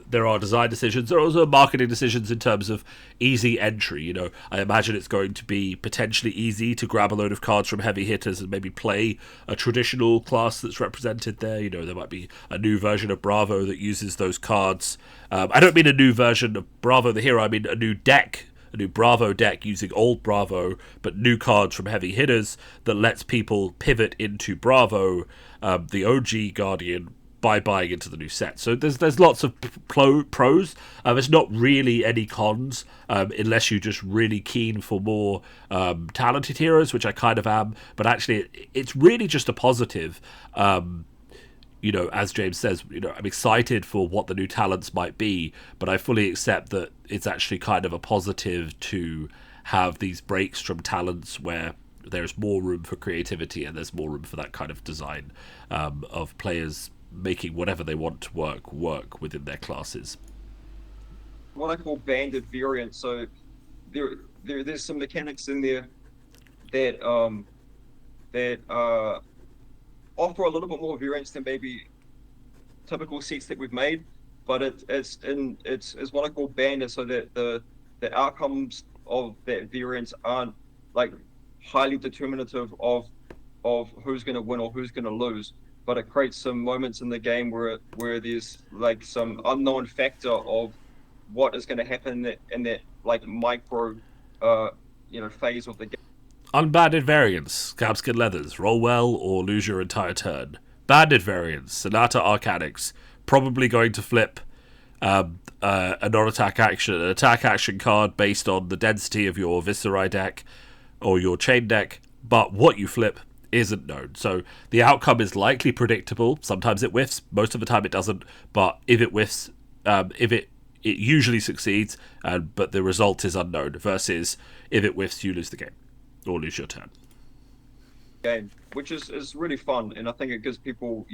There are design decisions. There are also marketing decisions in terms of easy entry. You know, I imagine it's going to be potentially easy to grab a load of cards from heavy hitters and maybe play a traditional class that's represented there. You know, there might be a new version of Bravo that uses those cards. I don't mean a new version of Bravo the hero. I mean a new deck, a new Bravo deck using old Bravo, but new cards from heavy hitters that lets people pivot into Bravo, the OG Guardian, by buying into the new set. So there's lots of pros. There's not really any cons, unless you're just really keen for more talented heroes, which I kind of am. But actually, it's really just a positive. You know, as James says, you know, I'm excited for what the new talents might be, but I fully accept that it's actually kind of a positive to have these breaks from talents where there's more room for creativity and there's more room for that kind of design of players making whatever they want to work within their classes. What I call banded variants. So there's some mechanics in there that offer a little bit more variance than maybe typical sets that we've made, but it's what I call banded, so that the outcomes of that variance aren't like highly determinative of who's going to win or who's going to lose, but it creates some moments in the game where there's like some unknown factor of what is going to happen in that like micro phase of the game. Unbanded variants, Scabskin Leathers, roll well or lose your entire turn. Banded variants, Sonata Arcanics, probably going to flip a non-attack action, an attack action card based on the density of your Viscerai deck or your Chain deck, but what you flip isn't known. So the outcome is likely predictable. Sometimes it whiffs, most of the time it doesn't, but if it whiffs, it usually succeeds, but the result is unknown, versus if it whiffs, you lose the game or lose your turn. Game, which is really fun, and I think it gives people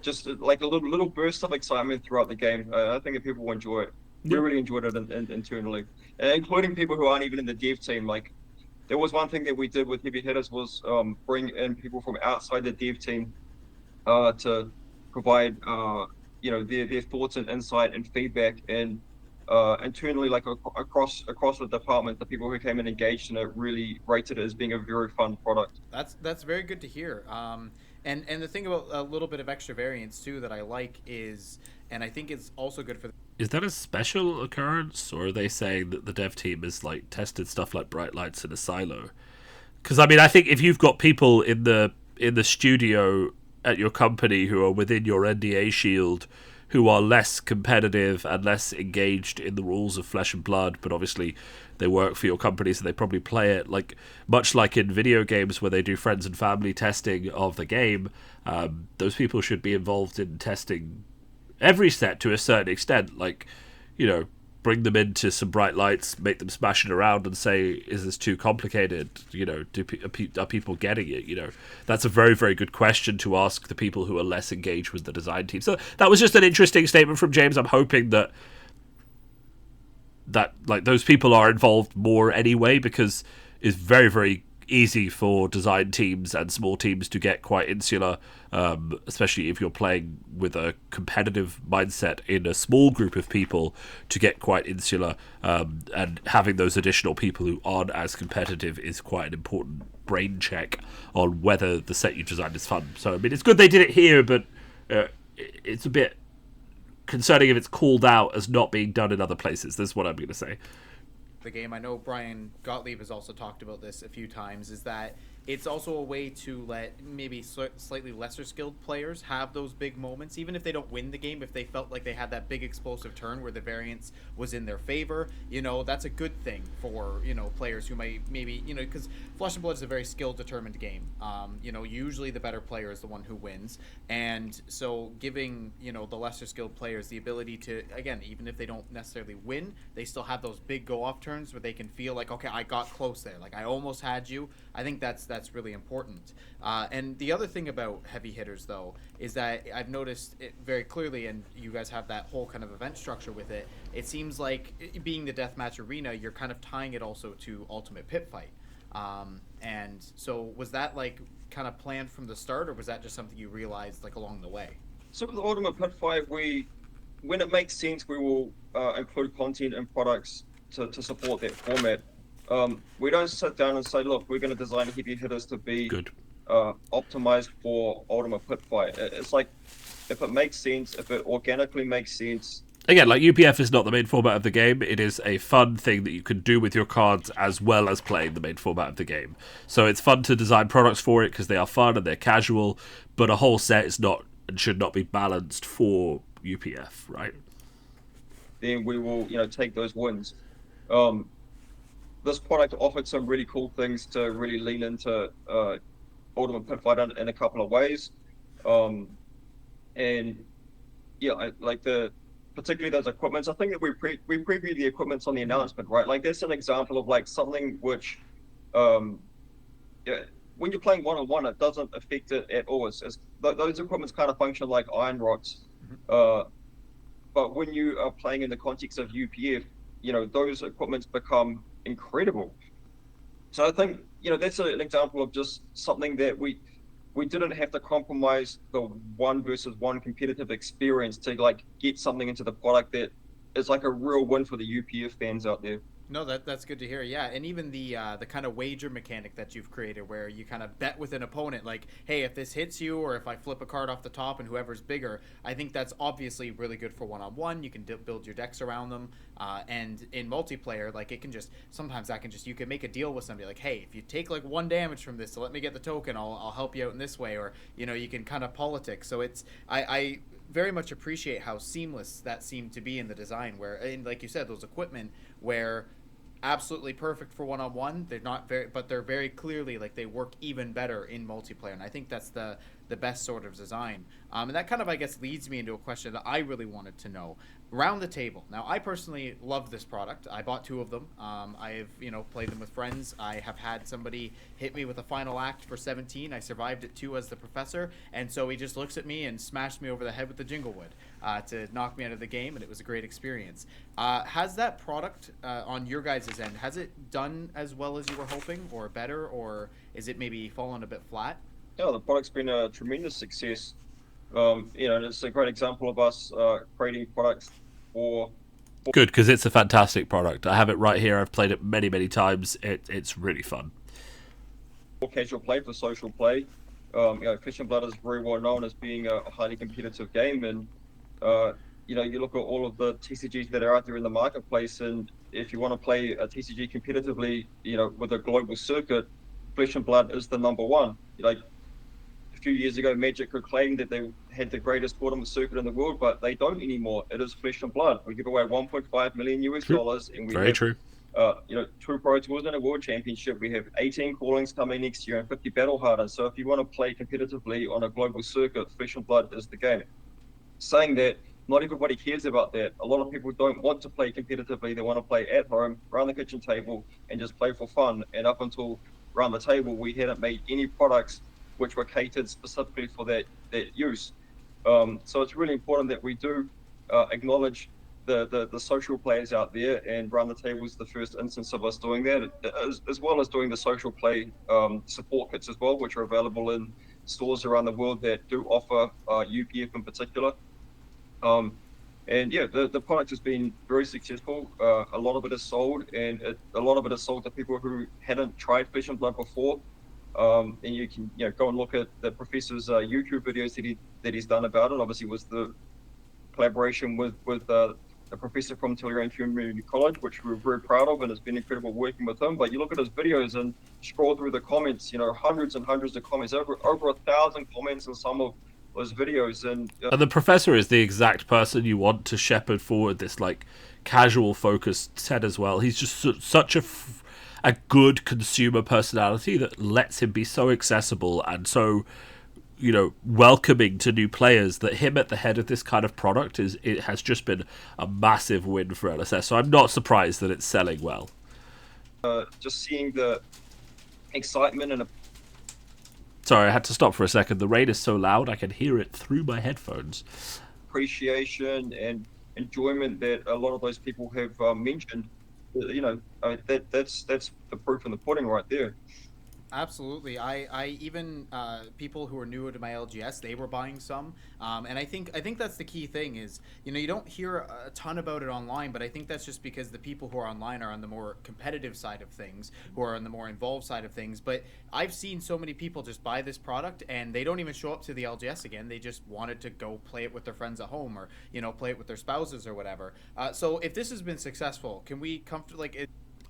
just like a little burst of excitement throughout the game. I think that people will enjoy it. We really enjoyed it internally, including people who aren't even in the dev team. Like, there was one thing that we did with heavy hitters was bring in people from outside the dev team to provide their thoughts and insight and feedback, and internally, like across the department, the people who came and engaged in it really rated it as being a very fun product. That's very good to hear. And the thing about a little bit of extra variance too that I like is, and I think it's also good for. Is that a special occurrence, or are they saying that the dev team has like tested stuff like bright lights in a silo? Because I mean, I think if you've got people in the studio at your company who are within your NDA shield, who are less competitive and less engaged in the rules of Flesh and Blood, but obviously they work for your company, so they probably play it like much like in video games where they do friends and family testing of the game. Those people should be involved in testing every set to a certain extent. Like, you know, bring them into some bright lights, make them smash it around and say, is this too complicated? You know, are people getting it? You know, that's a very, very good question to ask the people who are less engaged with the design team. So that was just an interesting statement from James. I'm hoping that like those people are involved more anyway, because it's very, very easy for design teams and small teams to get quite insular, especially if you're playing with a competitive mindset in a small group of people, to get quite insular, and having those additional people who aren't as competitive is quite an important brain check on whether the set you designed is fun. So I mean, it's good they did it here, but it's a bit concerning if it's called out as not being done in other places. That's what I'm going to say. The game, I know Brian Gottlieb has also talked about this a few times, is that it's also a way to let maybe slightly lesser skilled players have those big moments, even if they don't win the game. If they felt like they had that big explosive turn where the variance was in their favor, you know, that's a good thing for, you know, players who might maybe, you know, because Flesh and Blood is a very skill determined game. You know, usually the better player is the one who wins, and so giving, you know, the lesser skilled players the ability to, again, even if they don't necessarily win, they still have those big go off turns where they can feel like, okay, I got close there, like I almost had you. I think that's that's really important. And the other thing about heavy hitters, though, is that I've noticed it very clearly, and you guys have that whole kind of event structure with it. It seems like being the deathmatch arena, you're kind of tying it also to Ultimate Pit Fight. And so was that like kind of planned from the start, or was that just something you realized like along the way? So with the Ultimate Pit Fight, when it makes sense, we will include content and products to support that format. We don't sit down and say, look, we're going to design heavy hitters to be Good. Optimized for Ultimate Pit Fight. It's like, if it makes sense, if it organically makes sense. Again, like UPF is not the main format of the game. It is a fun thing that you can do with your cards as well as playing the main format of the game. So it's fun to design products for it because they are fun and they're casual, but a whole set is not and should not be balanced for UPF, right? Then we will, take those wins. This product offered some really cool things to really lean into Ultimate Pit Fight in a couple of ways. And yeah, particularly those equipments. I think that we previewed the equipments on the announcement, right? Like that's an example of like something which, when you're playing one-on-one, it doesn't affect it at all. Those equipments kind of function like iron rods. But when you are playing in the context of UPF, those equipments become incredible. So I think, that's an example of just something that we didn't have to compromise the 1-versus-1 competitive experience to like get something into the product that is like a real win for the UPF fans out there. No, that's good to hear. Yeah, and even the kind of wager mechanic that you've created, where you kind of bet with an opponent, like, hey, if this hits you, or if I flip a card off the top and whoever's bigger, I think that's obviously really good for one-on-one. You can build your decks around them, and in multiplayer, like it can just sometimes you can make a deal with somebody, like, hey, if you take like 1 damage from this, so let me get the token, I'll help you out in this way, or you can kind of politics. So it's I very much appreciate how seamless that seemed to be in the design, where, and like you said, those equipment where absolutely perfect for one-on-one, but they're very clearly like they work even better in multiplayer, and I think that's the best sort of design. And that kind of, I guess, leads me into a question that I really wanted to know. Round the table. Now, I personally love this product. I bought 2 of them. I've played them with friends. I have had somebody hit me with a final act for 17. I survived it too as the professor, and so he just looks at me and smashed me over the head with the Jinglewood to knock me out of the game, and it was a great experience. Has that product on your guys' end, has it done as well as you were hoping, or better, or is it maybe fallen a bit flat? Yeah, the product's been a tremendous success. It's a great example of us creating products for Good, because it's a fantastic product. I have it right here. I've played it many, many times. It's really fun. For casual play, for social play. Flesh and Blood is very well known as being a highly competitive game, and you look at all of the TCGs that are out there in the marketplace, and if you want to play a TCG competitively, with a global circuit, Flesh and Blood is the number one. Like a few years ago, Magic could claim that they had the greatest tournament circuit in the world, but they don't anymore. It is Flesh and Blood. We give away $1.5 million US, and we have, true. 2 Pro Tours and a World Championship. We have 18 callings coming next year and 50 Battle Hardens. So if you want to play competitively on a global circuit, Flesh and Blood is the game. Saying that, not everybody cares about that. A lot of people don't want to play competitively. They want to play at home, around the kitchen table, and just play for fun. And up until around the table, we hadn't made any products which were catered specifically for that use. So it's really important that we do acknowledge the social players out there, and Round the Table is the first instance of us doing that, as well as doing the social play support kits as well, which are available in stores around the world that do offer UPF in particular. The product has been very successful. A lot of it is sold, and a lot of it is sold to people who hadn't tried Flesh and Blood before. And you can go and look at the professor's YouTube videos that he's done about it. Obviously, was the collaboration with the professor from Tulare Community College, which we're very proud of, and it's been incredible working with him. But you look at his videos and scroll through the comments, hundreds and hundreds of comments, over 1,000 comments in some of those videos. And the professor is the exact person you want to shepherd forward this like casual focused set as well. He's just such a good consumer personality that lets him be so accessible and so welcoming to new players, that him at the head of this kind of product has just been a massive win for LSS. So I'm not surprised that it's selling well. Just seeing the excitement and Sorry, I had to stop for a second. The rain is so loud I can hear it through my headphones. Appreciation and enjoyment that a lot of those people have mentioned. That's the proof in the pudding right there. Absolutely. I even people who are newer to my LGS, they were buying some, and I think that's the key thing is you don't hear a ton about it online, but I think that's just because the people who are online are on the more competitive side of things, who are on the more involved side of things. But I've seen so many people just buy this product and they don't even show up to the LGS again. They just wanted to go play it with their friends at home or play it with their spouses or whatever. So if this has been successful, can we come to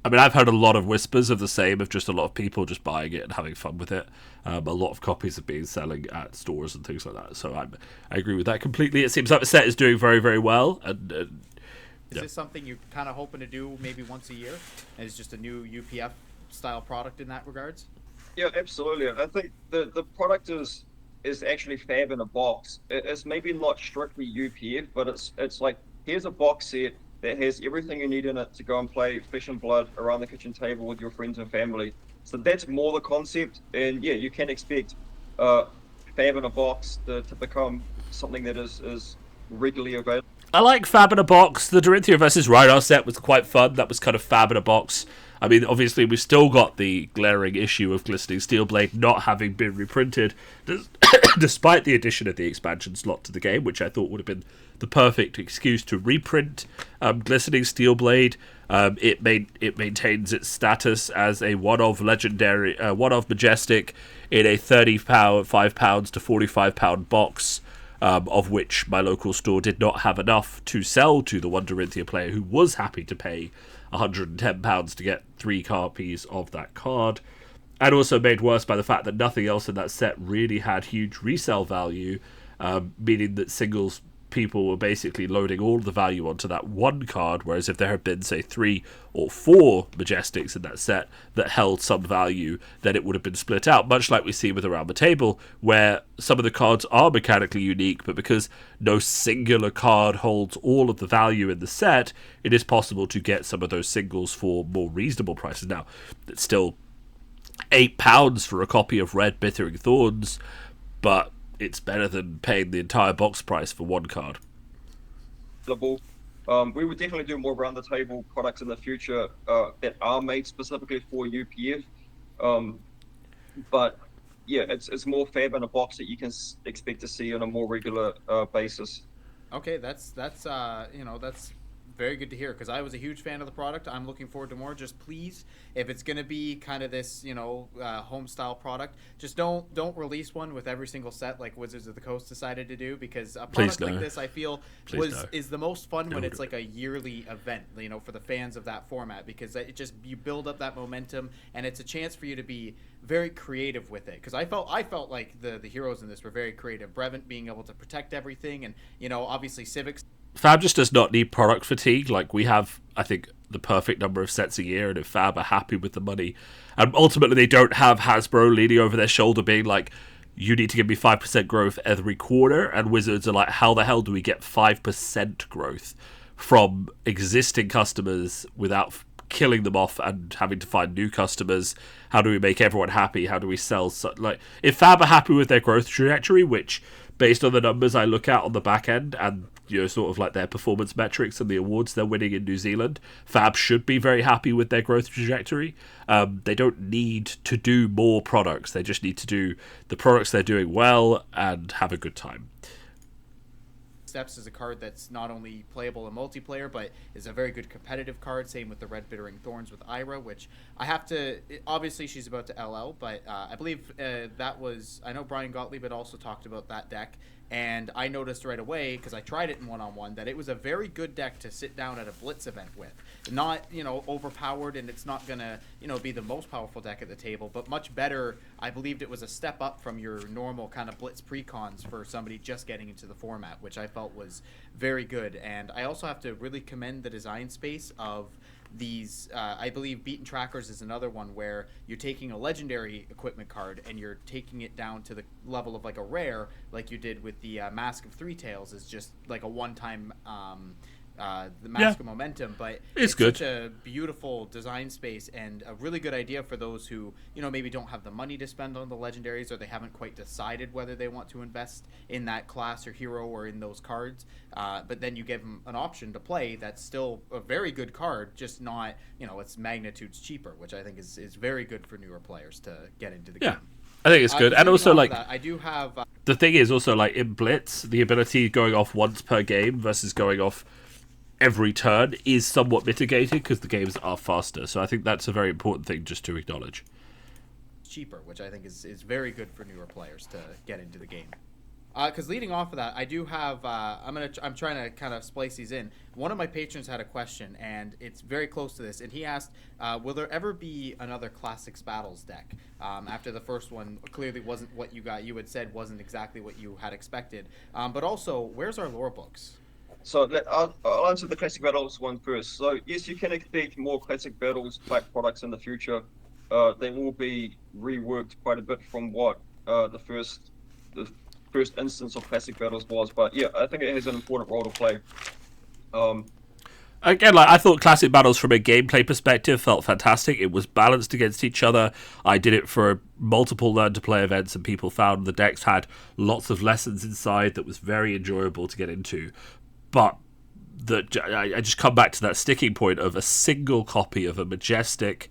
I mean, I've heard a lot of whispers of the same, of just a lot of people just buying it and having fun with it. A lot of copies have been selling at stores and things like that. So I agree with that completely. It seems like the set is doing very, very well. And Is this something you're kind of hoping to do maybe once a year? And it's just a new UPF style product in that regards? Yeah, absolutely. I think the product is actually fab in a box. It's maybe not strictly UPF, but it's like, here's a box set that has everything you need in it to go and play Fish and Blood around the kitchen table with your friends and family. So that's more the concept. And yeah, you can expect fab in a box to become something that is regularly available. I like Fab in a box. The Dorinthia versus Rhino set was quite fun. That was kind of Fab in a box. I mean, obviously, we've still got the glaring issue of Glistening Steelblade not having been reprinted, despite the addition of the expansion slot to the game, which I thought would have been the perfect excuse to reprint Glistening Steelblade. It maintains its status as a one-of legendary, one-of majestic in a £35 to £45 box. Of which my local store did not have enough to sell to the one Dorinthia player who was happy to pay £110 to get 3 copies of that card. And also made worse by the fact that nothing else in that set really had huge resale value, meaning that singles people were basically loading all of the value onto that one card, whereas if there had been, say, 3 or 4 Majestics in that set that held some value, then it would have been split out, much like we see with Around the Table, where some of the cards are mechanically unique, but because no singular card holds all of the value in the set, it is possible to get some of those singles for more reasonable prices. Now, it's still £8 for a copy of Red Bittering Thorns, but it's better than paying the entire box price for one card. We would definitely do more around the table products in the future that are made specifically for UPF. But yeah, it's more fab in a box that you can expect to see on a more regular basis. Okay, that's very good to hear, because I was a huge fan of the product. I'm looking forward to more. Just please, if it's going to be kind of this home style product, just don't release one with every single set like Wizards of the Coast decided to do, because a product like this, I feel, is the most fun when it's like a yearly event, for the fans of that format, because you build up that momentum and it's a chance for you to be very creative with it. Because I felt like the heroes in this were very creative. Brevant being able to protect everything, and obviously Civics. Fab just does not need product fatigue. Like, we have, I think, the perfect number of sets a year, and if Fab are happy with the money, and ultimately they don't have Hasbro leaning over their shoulder being like, you need to give me 5% growth every quarter, and Wizards are like, how the hell do we get 5% growth from existing customers without killing them off and having to find new customers? How do we make everyone happy? How do we sell? If Fab are happy with their growth trajectory, which, based on the numbers I look at on the back end and sort of like their performance metrics and the awards they're winning in New Zealand, Fab should be very happy with their growth trajectory. They don't need to do more products. They just need to do the products they're doing well and have a good time. Steps is a card that's not only playable in multiplayer, but is a very good competitive card. Same with the Red Bittering Thorns with Ira, which I have to... Obviously, she's about to LL, but I believe that was... I know Brian Gottlieb had also talked about that deck, and I noticed right away, because I tried it in one-on-one, that it was a very good deck to sit down at a Blitz event with. Not, overpowered, and it's not going to, be the most powerful deck at the table, but much better. I believed it was a step up from your normal kind of Blitz precons for somebody just getting into the format, which I felt was very good. And I also have to really commend the design space of these. I believe Beaten Trackers is another one where you're taking a legendary equipment card and you're taking it down to the level of like a rare, like you did with the Mask of Three Tails, is just like a one-time the Mask of Momentum, but it's good. Such a beautiful design space and a really good idea for those who, maybe don't have the money to spend on the legendaries, or they haven't quite decided whether they want to invest in that class or hero or in those cards. But then you give them an option to play that's still a very good card, just not, it's magnitudes cheaper, which I think is very good for newer players to get into the game. I think it's good. And also, like, that, I do have... the thing is also, like, in Blitz, the ability going off once per game versus going off every turn is somewhat mitigated because the games are faster. So I think that's a very important thing just to acknowledge. Cheaper, which I think is very good for newer players to get into the game. Because leading off of that, I do have. I'm trying to kind of splice these in. One of my patrons had a question, and it's very close to this. And he asked, "Will there ever be another Classics Battles deck?" After the first one clearly wasn't what you got. You had said wasn't exactly what you had expected. But also, where's our lore books? So I'll answer the Classic Battles one first. So yes, you can expect more Classic Battles type products in the future. They will be reworked quite a bit from what the first instance of Classic Battles was, but yeah, I think it has an important role to play. Again, like, I thought Classic Battles from a gameplay perspective felt fantastic. It was balanced against each other. I did it for multiple learn-to-play events, and people found the decks had lots of lessons inside that was very enjoyable to get into. But I just come back to that sticking point of a single copy of a Majestic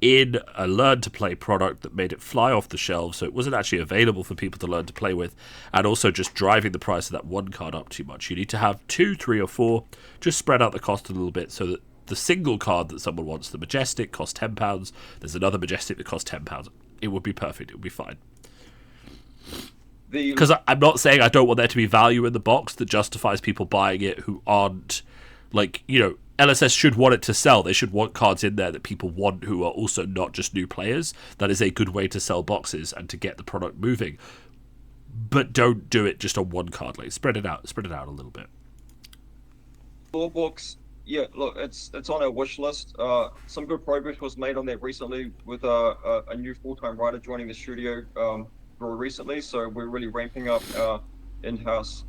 in a learn-to-play product that made it fly off the shelves, so it wasn't actually available for people to learn to play with, and also just driving the price of that one card up too much. You need to have 2, 3, or 4, just spread out the cost a little bit so that the single card that someone wants, the Majestic, costs £10, there's another Majestic that costs £10. It would be perfect, it would be fine. Because I'm not saying I don't want there to be value in the box that justifies people buying it who aren't, like, LSS should want it to sell. They should want cards in there that people want who are also not just new players. That is a good way to sell boxes and to get the product moving. But don't do it just on one card. Like, spread it out a little bit. Lore books, yeah, look, it's on our wish list. Some good progress was made on that recently with a new full-time writer joining the studio very recently. So we're really ramping up our in-house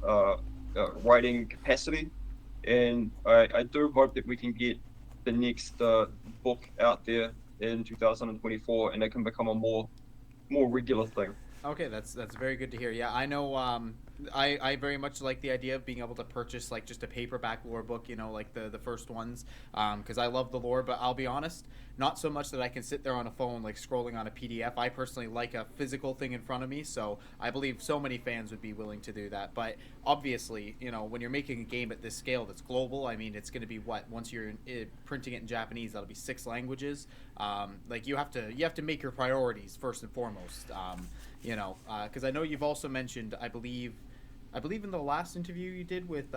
writing capacity. And I do hope that we can get the next book out there in 2024, and it can become a more regular thing. Okay, that's very good to hear. Yeah, I know. I very much like the idea of being able to purchase like just a paperback lore book, like the first ones, because I love the lore. But I'll be honest, not so much that I can sit there on a phone like scrolling on a PDF. I personally like a physical thing in front of me, so I believe so many fans would be willing to do that. But obviously, when you're making a game at this scale that's global, I mean, it's going to be once you're printing it in Japanese, that'll be 6 languages. Like you have to make your priorities first and foremost. Because I know you've also mentioned, I believe in the last interview you did with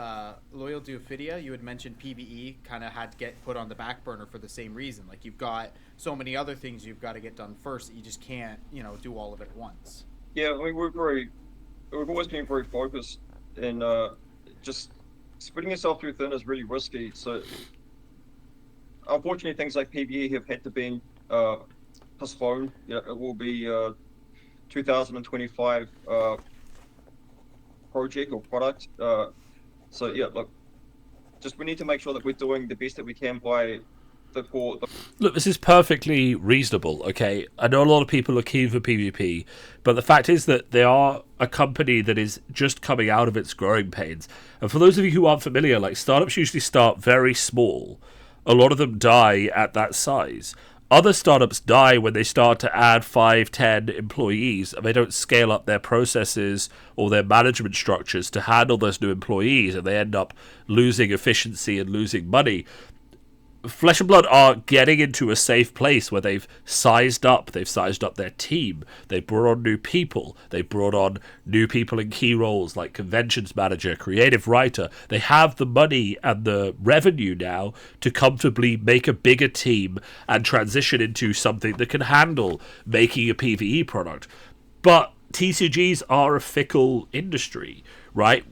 Loyal to Ophidia, you had mentioned PvE kind of had to get put on the back burner for the same reason. Like you've got so many other things you've got to get done first that you just can't, do all of it at once. Yeah, I mean, we've always been very focused, and just splitting yourself too thin is really risky. So unfortunately, things like PvE have had to be postponed. It will be 2025 project or product. So yeah, look, we need to make sure that we're doing the best that we can by the core. Look, this is perfectly reasonable, okay? I know a lot of people are keen for PvP, but the fact is that they are a company that is just coming out of its growing pains. And for those of you who aren't familiar, like, startups usually start very small. A lot of them die at that size. Other startups die when they start to add 5, 10 employees, and they don't scale up their processes or their management structures to handle those new employees, and they end up losing efficiency and losing money. Flesh and Blood are getting into a safe place where they've sized up their team, they brought on new people in key roles like conventions manager, creative writer. They have the money and the revenue now to comfortably make a bigger team and transition into something that can handle making a PvE product. But TCGs are a fickle industry, right?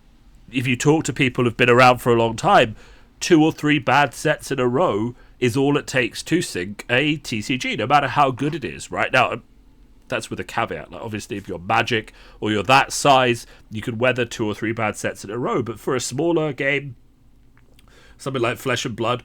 If you talk to people who've been around for a long time, 2 or 3 bad sets in a row is all it takes to sink a TCG, no matter how good it is. Right now, that's with a caveat. Like, obviously, if you're Magic or you're that size, you can weather 2 or 3 bad sets in a row. But for a smaller game, something like Flesh and Blood,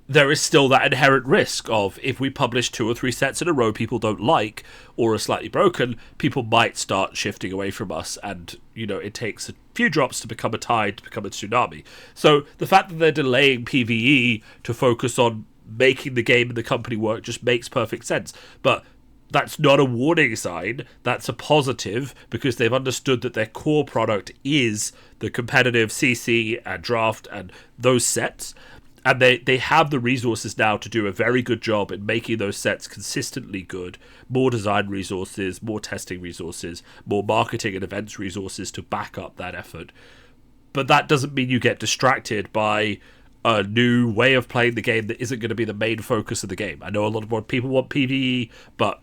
there is still that inherent risk of, if we publish 2 or 3 sets in a row people don't like or are slightly broken, people might start shifting away from us, and it takes a few drops to become a tide, to become a tsunami. So the fact that they're delaying PvE to focus on making the game and the company work just makes perfect sense. But that's not a warning sign. That's a positive, because they've understood that their core product is the competitive CC and draft and those sets. And they have the resources now to do a very good job in making those sets consistently good. More design resources, more testing resources, more marketing and events resources to back up that effort. But that doesn't mean you get distracted by a new way of playing the game that isn't going to be the main focus of the game. I know a lot of more people want PvE, but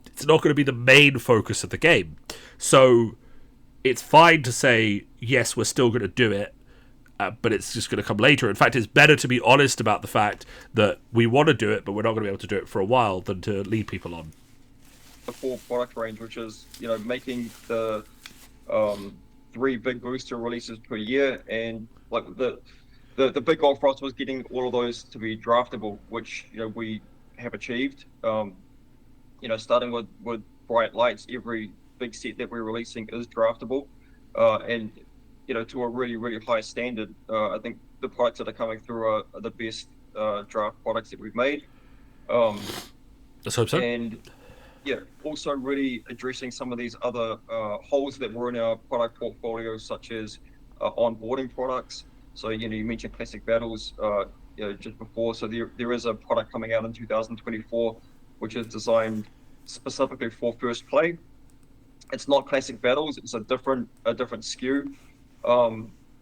it's not going to be the main focus of the game. So it's fine to say, yes, we're still going to do it, but it's just going to come later. In fact, it's better to be honest about the fact that we want to do it, but we're not going to be able to do it for a while, than to lead people on. The full product range, which is, making the 3 big booster releases per year, and like the big goal for us was getting all of those to be draftable, which we have achieved. Starting with Bright Lights, every big set that we're releasing is draftable, and to a really, really high standard. I think the products that are coming through are the best draft products that we've made. Let's hope so. And also really addressing some of these other holes that were in our product portfolio, such as onboarding products. So you mentioned Classic Battles just before. So there is a product coming out in 2024 which is designed specifically for first play. It's not Classic Battles; it's a different SKU.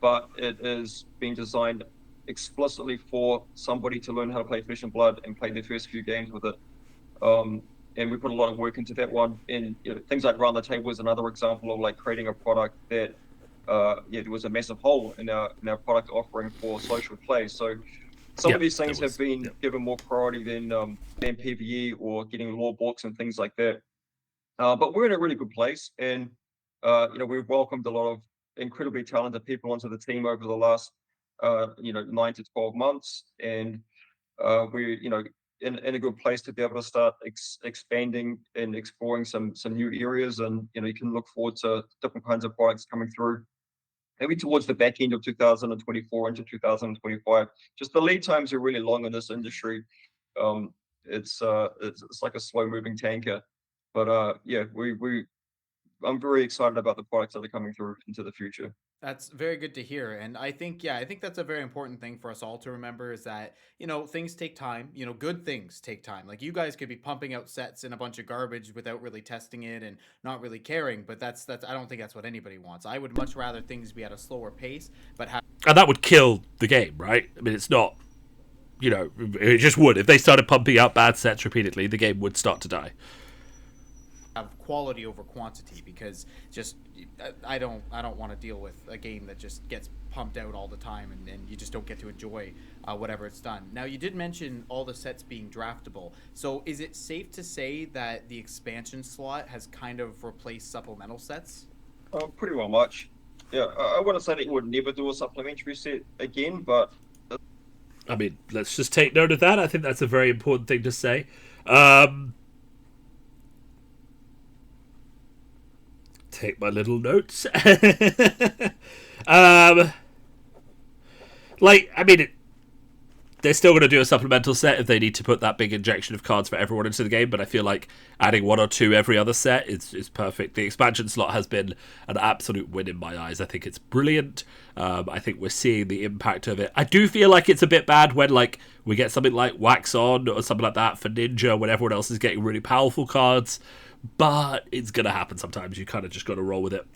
But it is being designed explicitly for somebody to learn how to play Flesh and Blood and play their first few games with it. And we put a lot of work into that one. And things like Round the Table is another example of like creating a product that there was a massive hole in our product offering for social play. So some of these things have been given more priority than PvE or getting lore books and things like that. But we're in a really good place, and we've welcomed a lot of incredibly talented people onto the team over the last 9 to 12 months, and we're in a good place to be able to start expanding and exploring some new areas, and you can look forward to different kinds of products coming through maybe towards the back end of 2024 into 2025. Just the lead times are really long in this industry. It's like a slow moving tanker, but I'm very excited about the products that are coming through into the future. That's very good to hear. And I think that's a very important thing for us all to remember, is that, things take time, good things take time. Like, you guys could be pumping out sets in a bunch of garbage without really testing it and not really caring. But that's I don't think that's what anybody wants. I would much rather things be at a slower pace, but and that would kill the game, right? I mean, it's not, it just would. If they started pumping out bad sets repeatedly, the game would start to die. Have quality over quantity, because just I don't want to deal with a game that just gets pumped out all the time and you just don't get to enjoy whatever it's done. Now, you did mention all the sets being draftable, so is it safe to say that the expansion slot has kind of replaced supplemental sets? Pretty well much. Yeah, I wouldn't say that you would never do a supplementary set again, but I mean, let's just take note of that. I think that's a very important thing to say. Take my little notes. They're still going to do a supplemental set if they need to put that big injection of cards for everyone into the game, but I feel like adding 1 or 2 every other set is perfect. The expansion slot has been an absolute win in my eyes. I think it's brilliant. I think we're seeing the impact of it. I do feel like it's a bit bad when we get something like Wax On or something like that for Ninja when everyone else is getting really powerful cards. But it's going to happen sometimes. You kind of just got to roll with it.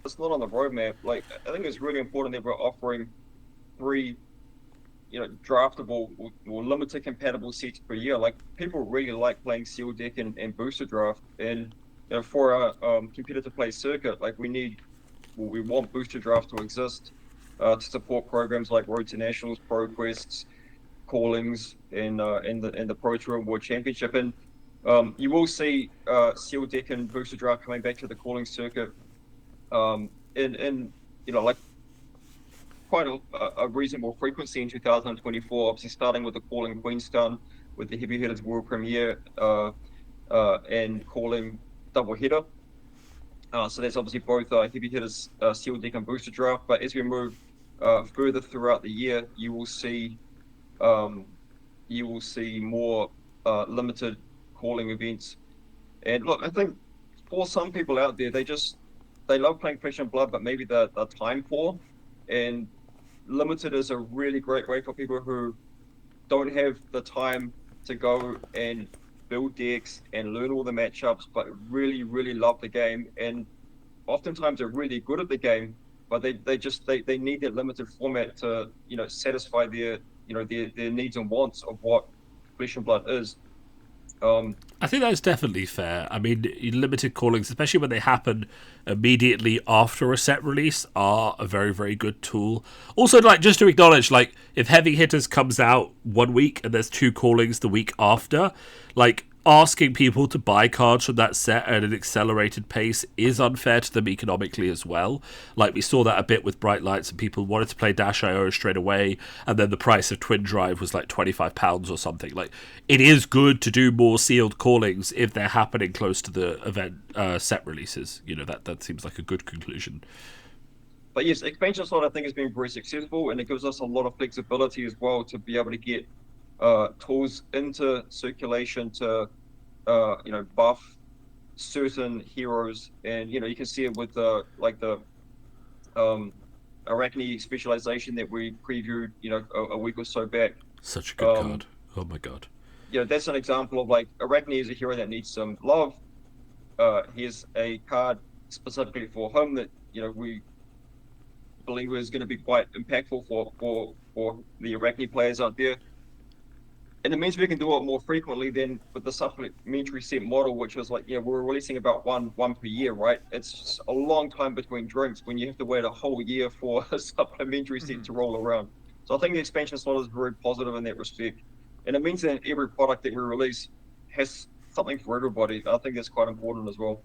It's not on the roadmap. I think it's really important that we're offering 3, draftable or limited compatible sets per year. People really like playing Seal Deck and Booster Draft. And, for our competitive play circuit, we want Booster Draft to exist to support programs like Road to Nationals, Pro Quests, Callings, and the Pro Tour World Championship. And you will see Seal Deck and Booster Draft coming back to the calling circuit. quite a reasonable frequency in 2024. Obviously, starting with the calling Queenstown with the Heavy Hitters World Premiere and calling double hitter. So that's obviously both Heavy Hitters Seal Deck and Booster Draft. But as we move further throughout the year, um, you will see more limited calling events. And look, I think for some people out there, they love playing Flesh and Blood, but maybe they're time poor. And limited is a really great way for people who don't have the time to go and build decks and learn all the matchups, but really, really love the game. And oftentimes are really good at the game, but they need that limited format to, satisfy their needs and wants of what Flesh and Blood is. I think that's definitely fair. I mean, limited callings, especially when they happen immediately after a set release, are a very, very good tool. Also, like, just to acknowledge, like, if Heavy Hitters comes out 1 week and there's 2 callings the week after, like, asking people to buy cards from that set at an accelerated pace is unfair to them economically as well. Like, we saw that a bit with Bright Lights, and people wanted to play Dash.io straight away, and then the price of Twin Drive was like £25 or something. Like, it is good to do more sealed callings if they're happening close to the event set releases. That seems like a good conclusion. But yes, expansion slot I think has been very successful, and it gives us a lot of flexibility as well to be able to get tools into circulation to buff certain heroes. And you can see it with the Arachne specialization that we previewed a week or so back. Such a good card. Oh my god. That's an example of, like, Arachne is a hero that needs some love. Here's a card specifically for him that we believe is going to be quite impactful for the Arachne players out there. And it means we can do it more frequently than with the supplementary set model, which was like, we're releasing about one per year, right? It's just a long time between drinks when you have to wait a whole year for a supplementary set to roll around. So I think the expansion slot is very positive in that respect. And it means that every product that we release has something for everybody. I think that's quite important as well.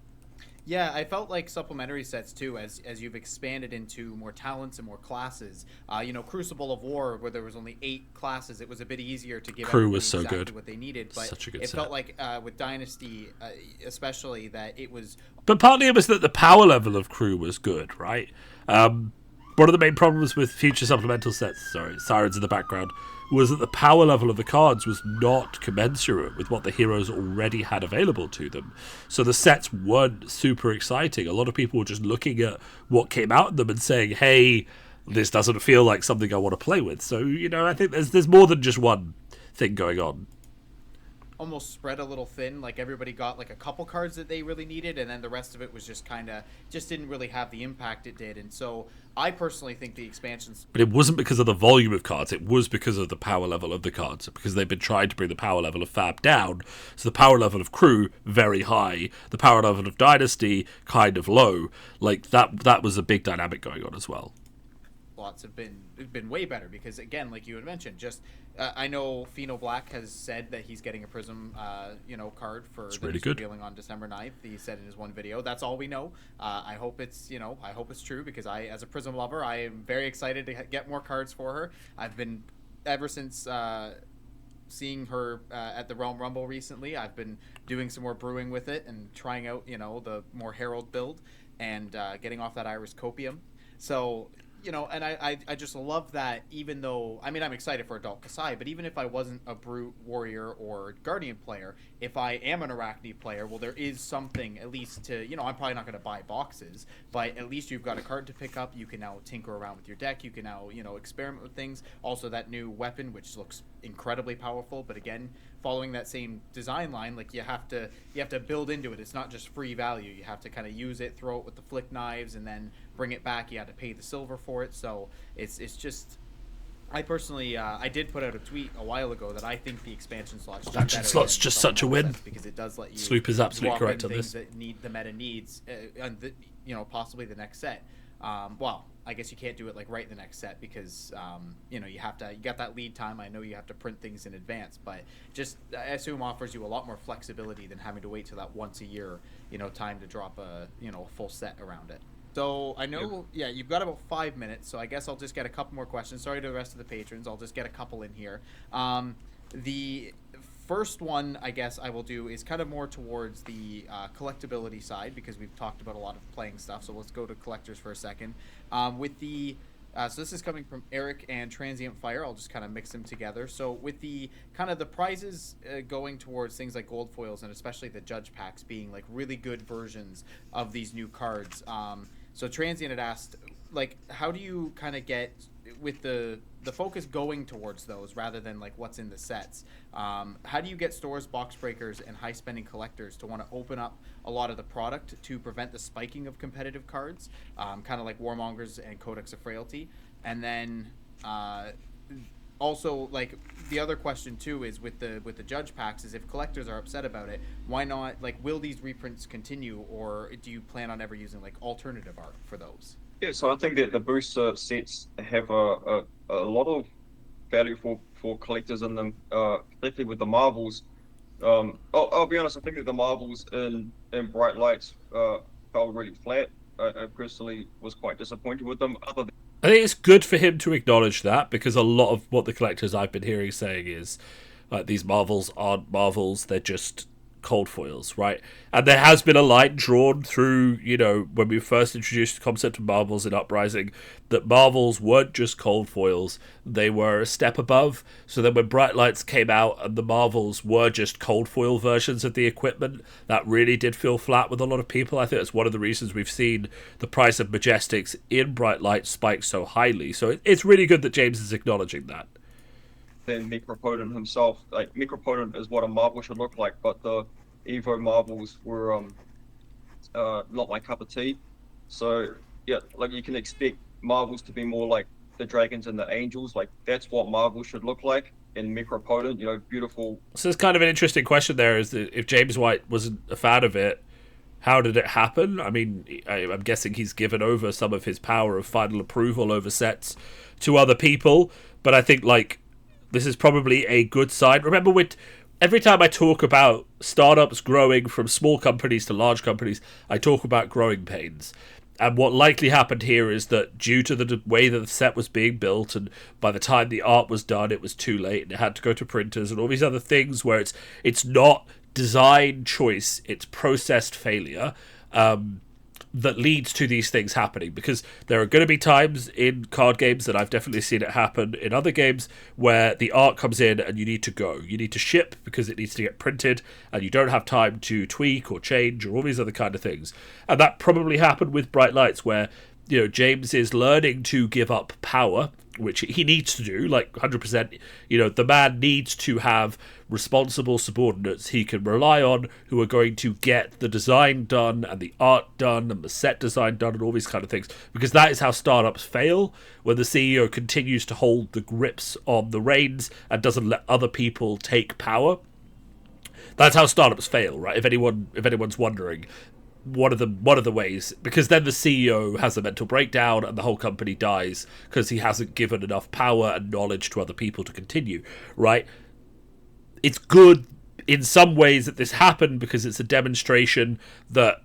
Yeah, I felt like supplementary sets too, as you've expanded into more talents and more classes. Crucible of War, where there was only 8 classes, it was a bit easier to give Crew everybody was so exactly good. What they needed. But Such a good it set. felt like with Dynasty, especially, that it was. But partly it was that the power level of Crew was good, right? One of the main problems with future supplemental sets, sorry, sirens in the background, was that the power level of the cards was not commensurate with what the heroes already had available to them. So the sets weren't super exciting. A lot of people were just looking at what came out of them and saying, hey, this doesn't feel like something I want to play with. So, I think there's more than just one thing going on. Almost spread a little thin, like everybody got like a couple cards that they really needed, and then the rest of it was just didn't really have the impact it did. And so I personally think the expansions, but it wasn't because of the volume of cards, it was because of the power level of the cards, because they've been trying to bring the power level of Fab down. So the power level of Crew very high, the power level of Dynasty kind of low. Like that was a big dynamic going on as well. lots have been way better, because again, like you had mentioned, just I know Pheno Black has said that he's getting a Prism card for really good. revealing on December 9th. He said in his one video. That's all we know. I hope it's true, because I, as a Prism lover, I am very excited to get more cards for her. I've been, ever since seeing her at the Realm Rumble recently, I've been doing some more brewing with it and trying out the more Herald build and getting off that Iris Copium. So and I just love that, even though, I mean, I'm excited for Adult Kassai, but even if I wasn't a Brute, Warrior, or Guardian player, if I am an Arachne player, well, there is something, at least to, I'm probably not going to buy boxes, but at least you've got a card to pick up. You can now tinker around with your deck. You can now, experiment with things. Also, that new weapon, which looks incredibly powerful, but again, following that same design line, like you have to build into it. It's not just free value. You have to kind of use it, throw it with the flick knives, and then bring it back. You have to pay the silver for it. So it's just, I personally I did put out a tweet a while ago that I think the expansion slot's just such a win, because it does let you. Sloop is absolutely correct on this. That the meta needs, and possibly the next set. Well, I guess you can't do it like right in the next set, because you got that lead time. I know you have to print things in advance, but just, I assume, offers you a lot more flexibility than having to wait till that once a year time to drop a full set around it. So I know, yeah, you've got about 5 minutes, so I guess I'll just get a couple more questions. Sorry to the rest of the patrons, I'll just get a couple in here. The first one, I guess I will do is kind of more towards the collectability side, because we've talked about a lot of playing stuff. So let's go to collectors for a second. With the so this is coming from Eric and Transient Fire. I'll just kind of mix them together. So with the kind of the prizes going towards things like gold foils, and especially the judge packs being like really good versions of these new cards. So Transient had asked, like, how do you kind of get with the focus going towards those rather than like what's in the sets? How do you get stores, box breakers, and high spending collectors to want to open up a lot of the product to prevent the spiking of competitive cards, kind of like Warmongers and Codex of Frailty? And then also, like, the other question too is with the judge packs is if collectors are upset about it, why not, like, will these reprints continue, or do you plan on ever using like alternative art for those? Yeah, so I think that the booster sets have a lot of value for collectors in them, particularly with the marbles. I'll be honest, I think that the marbles in Bright Lights fell really flat. I personally was quite disappointed with them. I think it's good for him to acknowledge that, because a lot of what the collectors I've been hearing saying is like these marvels aren't marvels, they're just cold foils, right? And there has been a line drawn through, you know, when we first introduced the concept of marvels in Uprising, that marvels weren't just cold foils, they were a step above. So then when Bright Lights came out and the marvels were just cold foil versions of the equipment, that really did feel flat with a lot of people. I think that's one of the reasons we've seen the price of Majestics in Bright Lights spike so highly. So it's really good that James is acknowledging that. Than Micropotent himself. Like, Micropotent is what a marble should look like, but the Evo marbles were not my cup of tea. So yeah, like, you can expect marbles to be more like the dragons and the angels. Like, that's what marbles should look like in Micropotent. You know, beautiful. So it's kind of an interesting question there, is that if James White wasn't a fan of it, how did it happen? I mean, I'm guessing he's given over some of his power of final approval over sets to other people, but I think, like, this is probably a good sign. Remember, every time I talk about startups growing from small companies to large companies, I talk about growing pains. And what likely happened here is that due to the way that the set was being built, and by the time the art was done, it was too late, and it had to go to printers and all these other things where it's not design choice, it's processed failure. That leads to these things happening, because there are going to be times in card games, that I've definitely seen it happen in other games, where the art comes in and you need to go. You need to ship because it needs to get printed, and you don't have time to tweak or change or all these other kind of things. And that probably happened with Bright Lights, where, you know, James is learning to give up power, which he needs to do, like 100%. You know, the man needs to have responsible subordinates he can rely on, who are going to get the design done and the art done and the set design done and all these kind of things, because that is how startups fail, when the CEO continues to hold the grips on the reins and doesn't let other people take power. That's how startups fail, right? If anyone's wondering, one of the ways, because then the CEO has a mental breakdown and the whole company dies because he hasn't given enough power and knowledge to other people to continue, right? It's good in some ways that this happened, because it's a demonstration that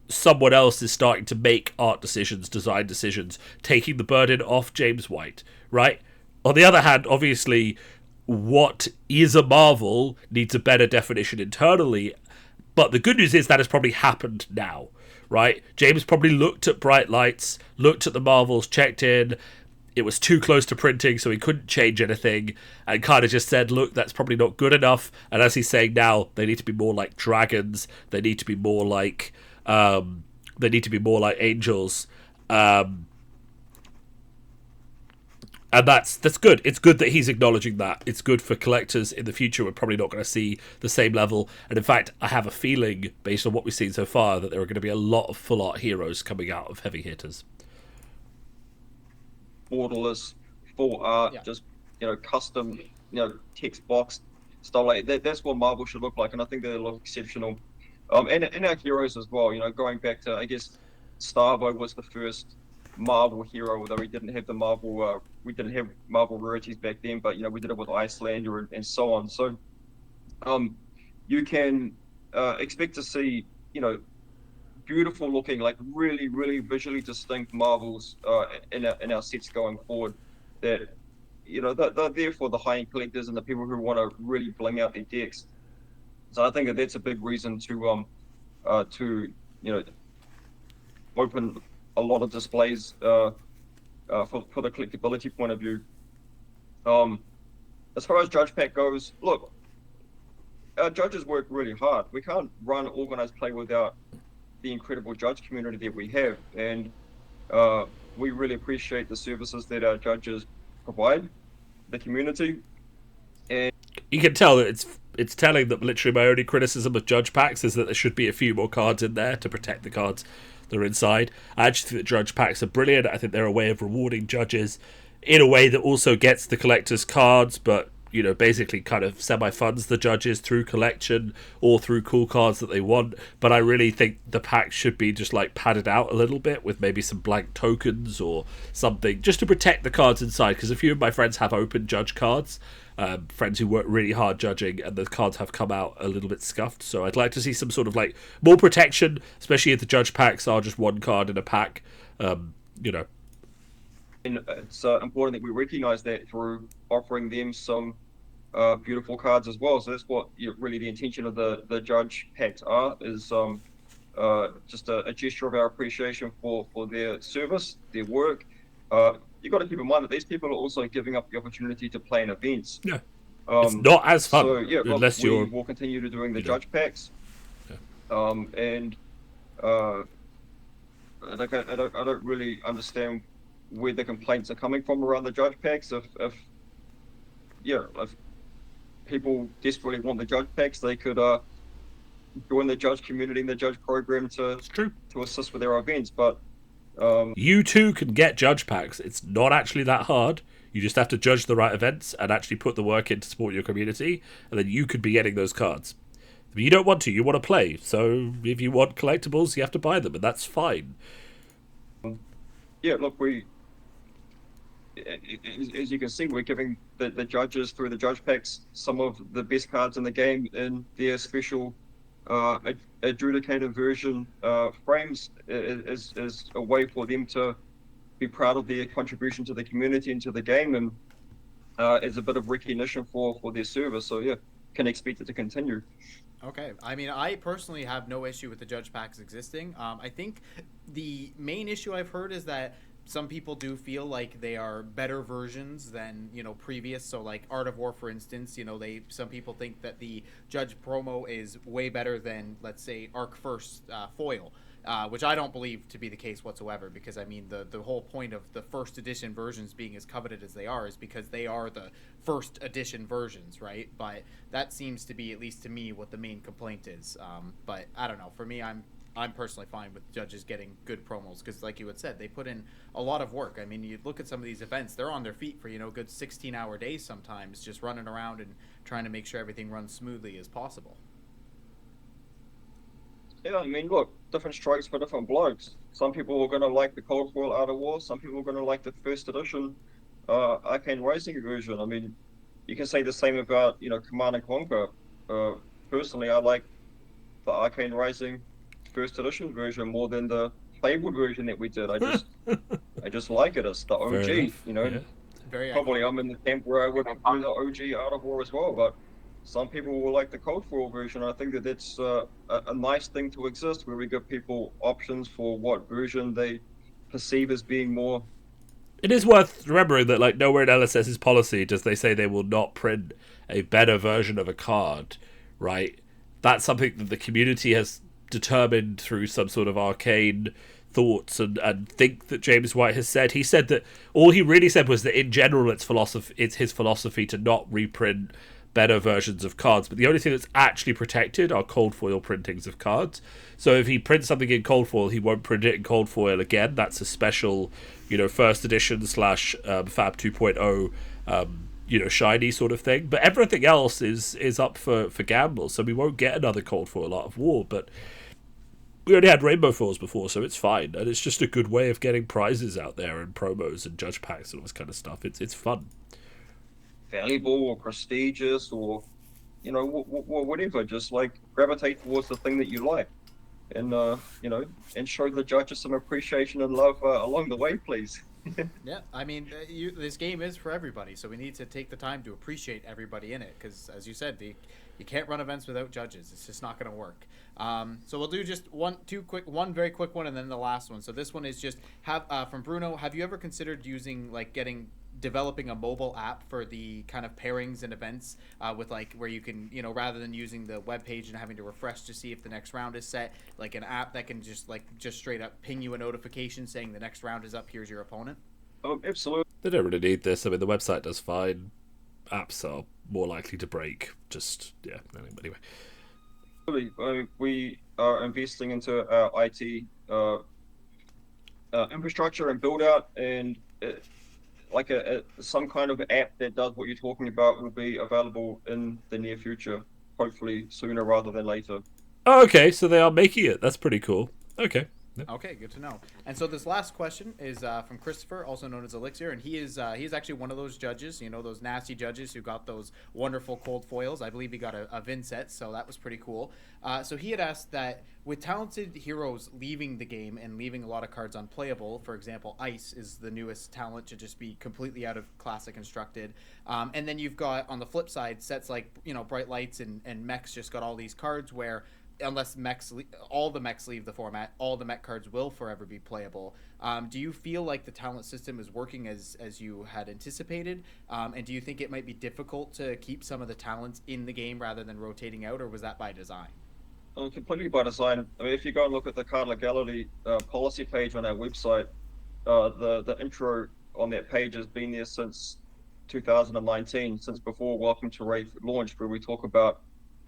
someone else is starting to make art decisions, design decisions, taking the burden off James White, right? On the other hand, obviously, what is a marvel needs a better definition internally. But the good news is that has probably happened now, right? James probably looked at Bright Lights, looked at the marvels, checked in. It was too close to printing, so he couldn't change anything, and kind of just said, look, that's probably not good enough. And as he's saying now, they need to be more like dragons. They need to be more like angels. And that's good. It's good that he's acknowledging that. It's good for collectors in the future. We're probably not going to see the same level. And in fact, I have a feeling, based on what we've seen so far, that there are going to be a lot of full art heroes coming out of Heavy Hitters. Borderless, full art, Yeah. just, you know, custom, you know, text box stuff like that. That's what Marvel should look like, and I think they look exceptional. And our heroes as well. You know, going back to, I guess, Starvo was the first Marvel hero, although we didn't have Marvel rarities back then, but, you know, we did it with Icelander and so on. So you can expect to see, you know, beautiful looking, like really, really visually distinct marbles in our sets going forward. That they're there for the high-end collectors and the people who want to really bling out their decks. So I think that that's a big reason to open a lot of displays for the collectability point of view. As far as judge pack goes, look, our judges work really hard. We can't run organized play without the incredible judge community that we have, and we really appreciate the services that our judges provide the community. And you can tell that it's telling that literally my only criticism of judge packs is that there should be a few more cards in there to protect the cards that are inside. I actually think that judge packs are brilliant. I think they're a way of rewarding judges in a way that also gets the collectors cards, but basically kind of semi-funds the judges through collection or through cool cards that they want. But I really think the pack should be just like padded out a little bit with maybe some blank tokens or something, just to protect the cards inside, because a few of my friends have open judge cards, friends who work really hard judging, and the cards have come out a little bit scuffed. So I'd like to see some sort of like more protection, especially if the judge packs are just one card in a pack. And it's important that we recognize that through offering them some beautiful cards as well. So that's what really the intention of the judge packs are, is just a gesture of our appreciation for their service, their work. You've got to keep in mind that these people are also giving up the opportunity to play in events. Yeah, it's not as fun. So unless we will continue to doing the judge packs. Yeah. And I don't really understand where the complaints are coming from around the judge packs. If people desperately want the judge packs, they could join the judge community and the judge program to assist with their events. But you too can get judge packs. It's not actually that hard. You just have to judge the right events and actually put the work in to support your community, and then you could be getting those cards. But you don't want to. You want to play. So if you want collectibles, you have to buy them, and that's fine. Yeah, look, as you can see, we're giving the judges through the judge packs some of the best cards in the game in their special adjudicated version frames, as a way for them to be proud of their contribution to the community and to the game, and as a bit of recognition for their service. So yeah, can expect it to continue. Okay. I mean, I personally have no issue with the judge packs existing. I think the main issue I've heard is that some people do feel like they are better versions than previous. So like Art of War, for instance, some people think that the judge promo is way better than, let's say, Arc First foil, which I don't believe to be the case whatsoever, because I mean the whole point of the first edition versions being as coveted as they are is because they are the first edition versions, right? But that seems to be, at least to me, what the main complaint is. But I don't know. For me, I'm personally fine with judges getting good promos, because like you had said, they put in a lot of work. I mean, you look at some of these events, they're on their feet for good 16-hour days sometimes, just running around and trying to make sure everything runs smoothly as possible. Yeah, I mean, look, different strokes for different blokes. Some people are going to like the Cold Foil Art of War, some people are going to like the first edition Arcane Rising version. I mean, you can say the same about Command and Conquer. Personally, I like the Arcane Rising first edition version more than the playable version that we did. I just like it. It's the OG, Yeah. Very probably I'm in the camp where I would do the OG Art of War as well, but some people will like the Cold Foil version. I think that that's a nice thing to exist, where we give people options for what version they perceive as being more. It is worth remembering that, like, nowhere in LSS's policy does they say they will not print a better version of a card, right? That's something that the community has determined through some sort of arcane thoughts and think that James White has said. He said that all he really said was that in general it's his philosophy to not reprint better versions of cards, but the only thing that's actually protected are cold foil printings of cards. So if he prints something in cold foil, he won't print it in cold foil again. That's a special first edition / Fab 2.0 shiny sort of thing. But everything else is up for gamble, so we won't get another cold foil Art of War. But we already had rainbow foils before, so it's fine, and it's just a good way of getting prizes out there and promos and judge packs and all this kind of stuff. It's fun, valuable or prestigious or whatever. Just like gravitate towards the thing that you like, and you know, and show the judges some appreciation and love along the way, please. Yeah, I mean, this game is for everybody, so we need to take the time to appreciate everybody in it. Because, as you said, you can't run events without judges. It's just not going to work. So we'll do just one very quick one, and then the last one. So this one is just from Bruno. Have you ever considered using developing a mobile app for the kind of pairings and events with like where you can, rather than using the web page and having to refresh to see if the next round is set, like an app that can just straight up ping you a notification saying the next round is up, here's your opponent? Absolutely. They don't really need this. I mean, the website does fine. Apps are more likely to break. Just, yeah, anyway. We are investing into our IT infrastructure and build out, and some kind of app that does what you're talking about will be available in the near future, hopefully sooner rather than later. Oh, okay, so they are making it. That's pretty cool. Okay. Yep. Okay, good to know. And so this last question is from Christopher, also known as Elixir, and he is actually one of those judges, those nasty judges who got those wonderful cold foils. I believe he got a Vin set, so that was pretty cool. So he had asked that with talented heroes leaving the game and leaving a lot of cards unplayable, for example, Ice is the newest talent to just be completely out of Classic constructed. And then you've got, on the flip side, sets like, Bright Lights and Mechs just got all these cards where unless all the mechs leave the format, all the mech cards will forever be playable. Do you feel like the talent system is working as you had anticipated? And do you think it might be difficult to keep some of the talents in the game rather than rotating out, or was that by design? Completely by design. I mean, if you go and look at the card legality policy page on our website, the intro on that page has been there since 2019, since before Welcome to Raid launched, where we talk about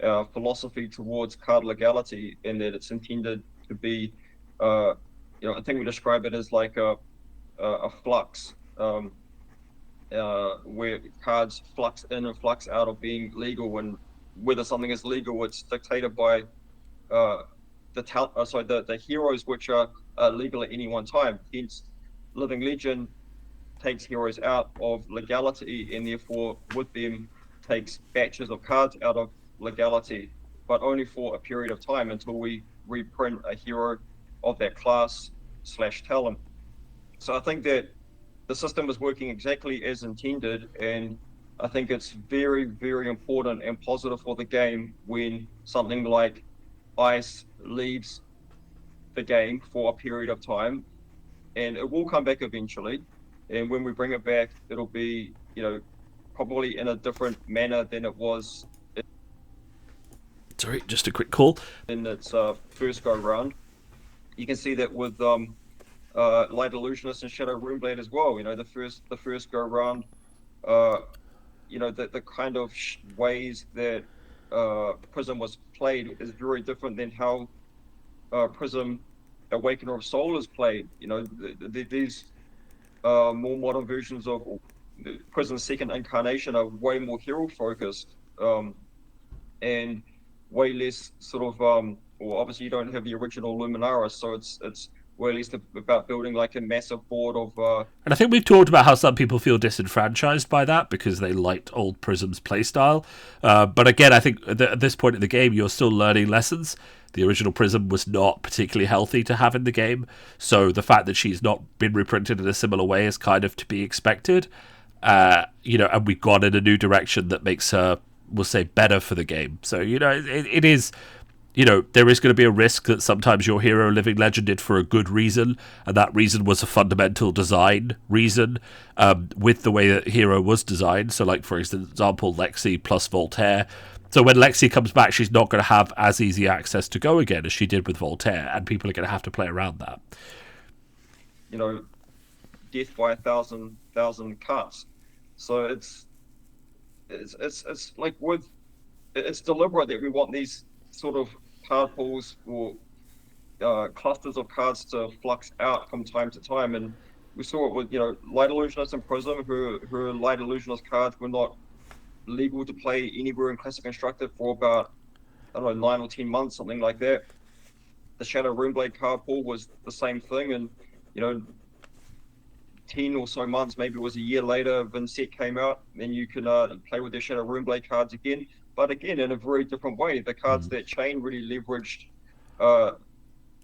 our philosophy towards card legality, and that it's intended to be, I think we describe it as like a flux, where cards flux in and flux out of being legal, and whether something is legal, it's dictated by the heroes which are legal at any one time. Hence, Living Legend takes heroes out of legality, and therefore with them takes batches of cards out of legality, but only for a period of time until we reprint a hero of that class / talent. So I think that the system is working exactly as intended, and I think it's very, very important and positive for the game when something like Ice leaves the game for a period of time, and it will come back eventually. And when we bring it back, it'll be, probably in a different manner than it was. Sorry, just a quick call. In its first go round, you can see that with Light Illusionist and Shadow Runeblade as well. The first go round, the kind of ways that Prism was played is very different than how Prism Awakener of Soul is played. These more modern versions of Prism's second incarnation are way more hero focused, and way less sort of well, obviously you don't have the original Luminaris, so it's way less about building like a massive board of and I think we've talked about how some people feel disenfranchised by that because they liked old Prism's playstyle, but again I think at this point in the game you're still learning lessons. The original Prism was not particularly healthy to have in the game, so the fact that she's not been reprinted in a similar way is kind of to be expected, and we've gone in a new direction that makes her, we'll say, better for the game. So, it is, there is going to be a risk that sometimes your hero Living Legend did for a good reason, and that reason was a fundamental design reason with the way that hero was designed. So, like, for example, Lexi plus Voltaire. So when Lexi comes back, she's not going to have as easy access to go again as she did with Voltaire, and people are going to have to play around that. Death by 1,000 cuts. So it's like it's deliberate that we want these sort of card pools or clusters of cards to flux out from time to time, and we saw it with Light Illusionist and Prism, who Light Illusionist cards were not legal to play anywhere in Classic Constructed for about 9 or 10 months, something like that. The Shadow Runeblade card pool was the same thing, and 10 or so months, maybe it was a year later, Vincent came out, and you can play with their Shadow Runeblade cards again, but again in a very different way. The cards that Chain really leveraged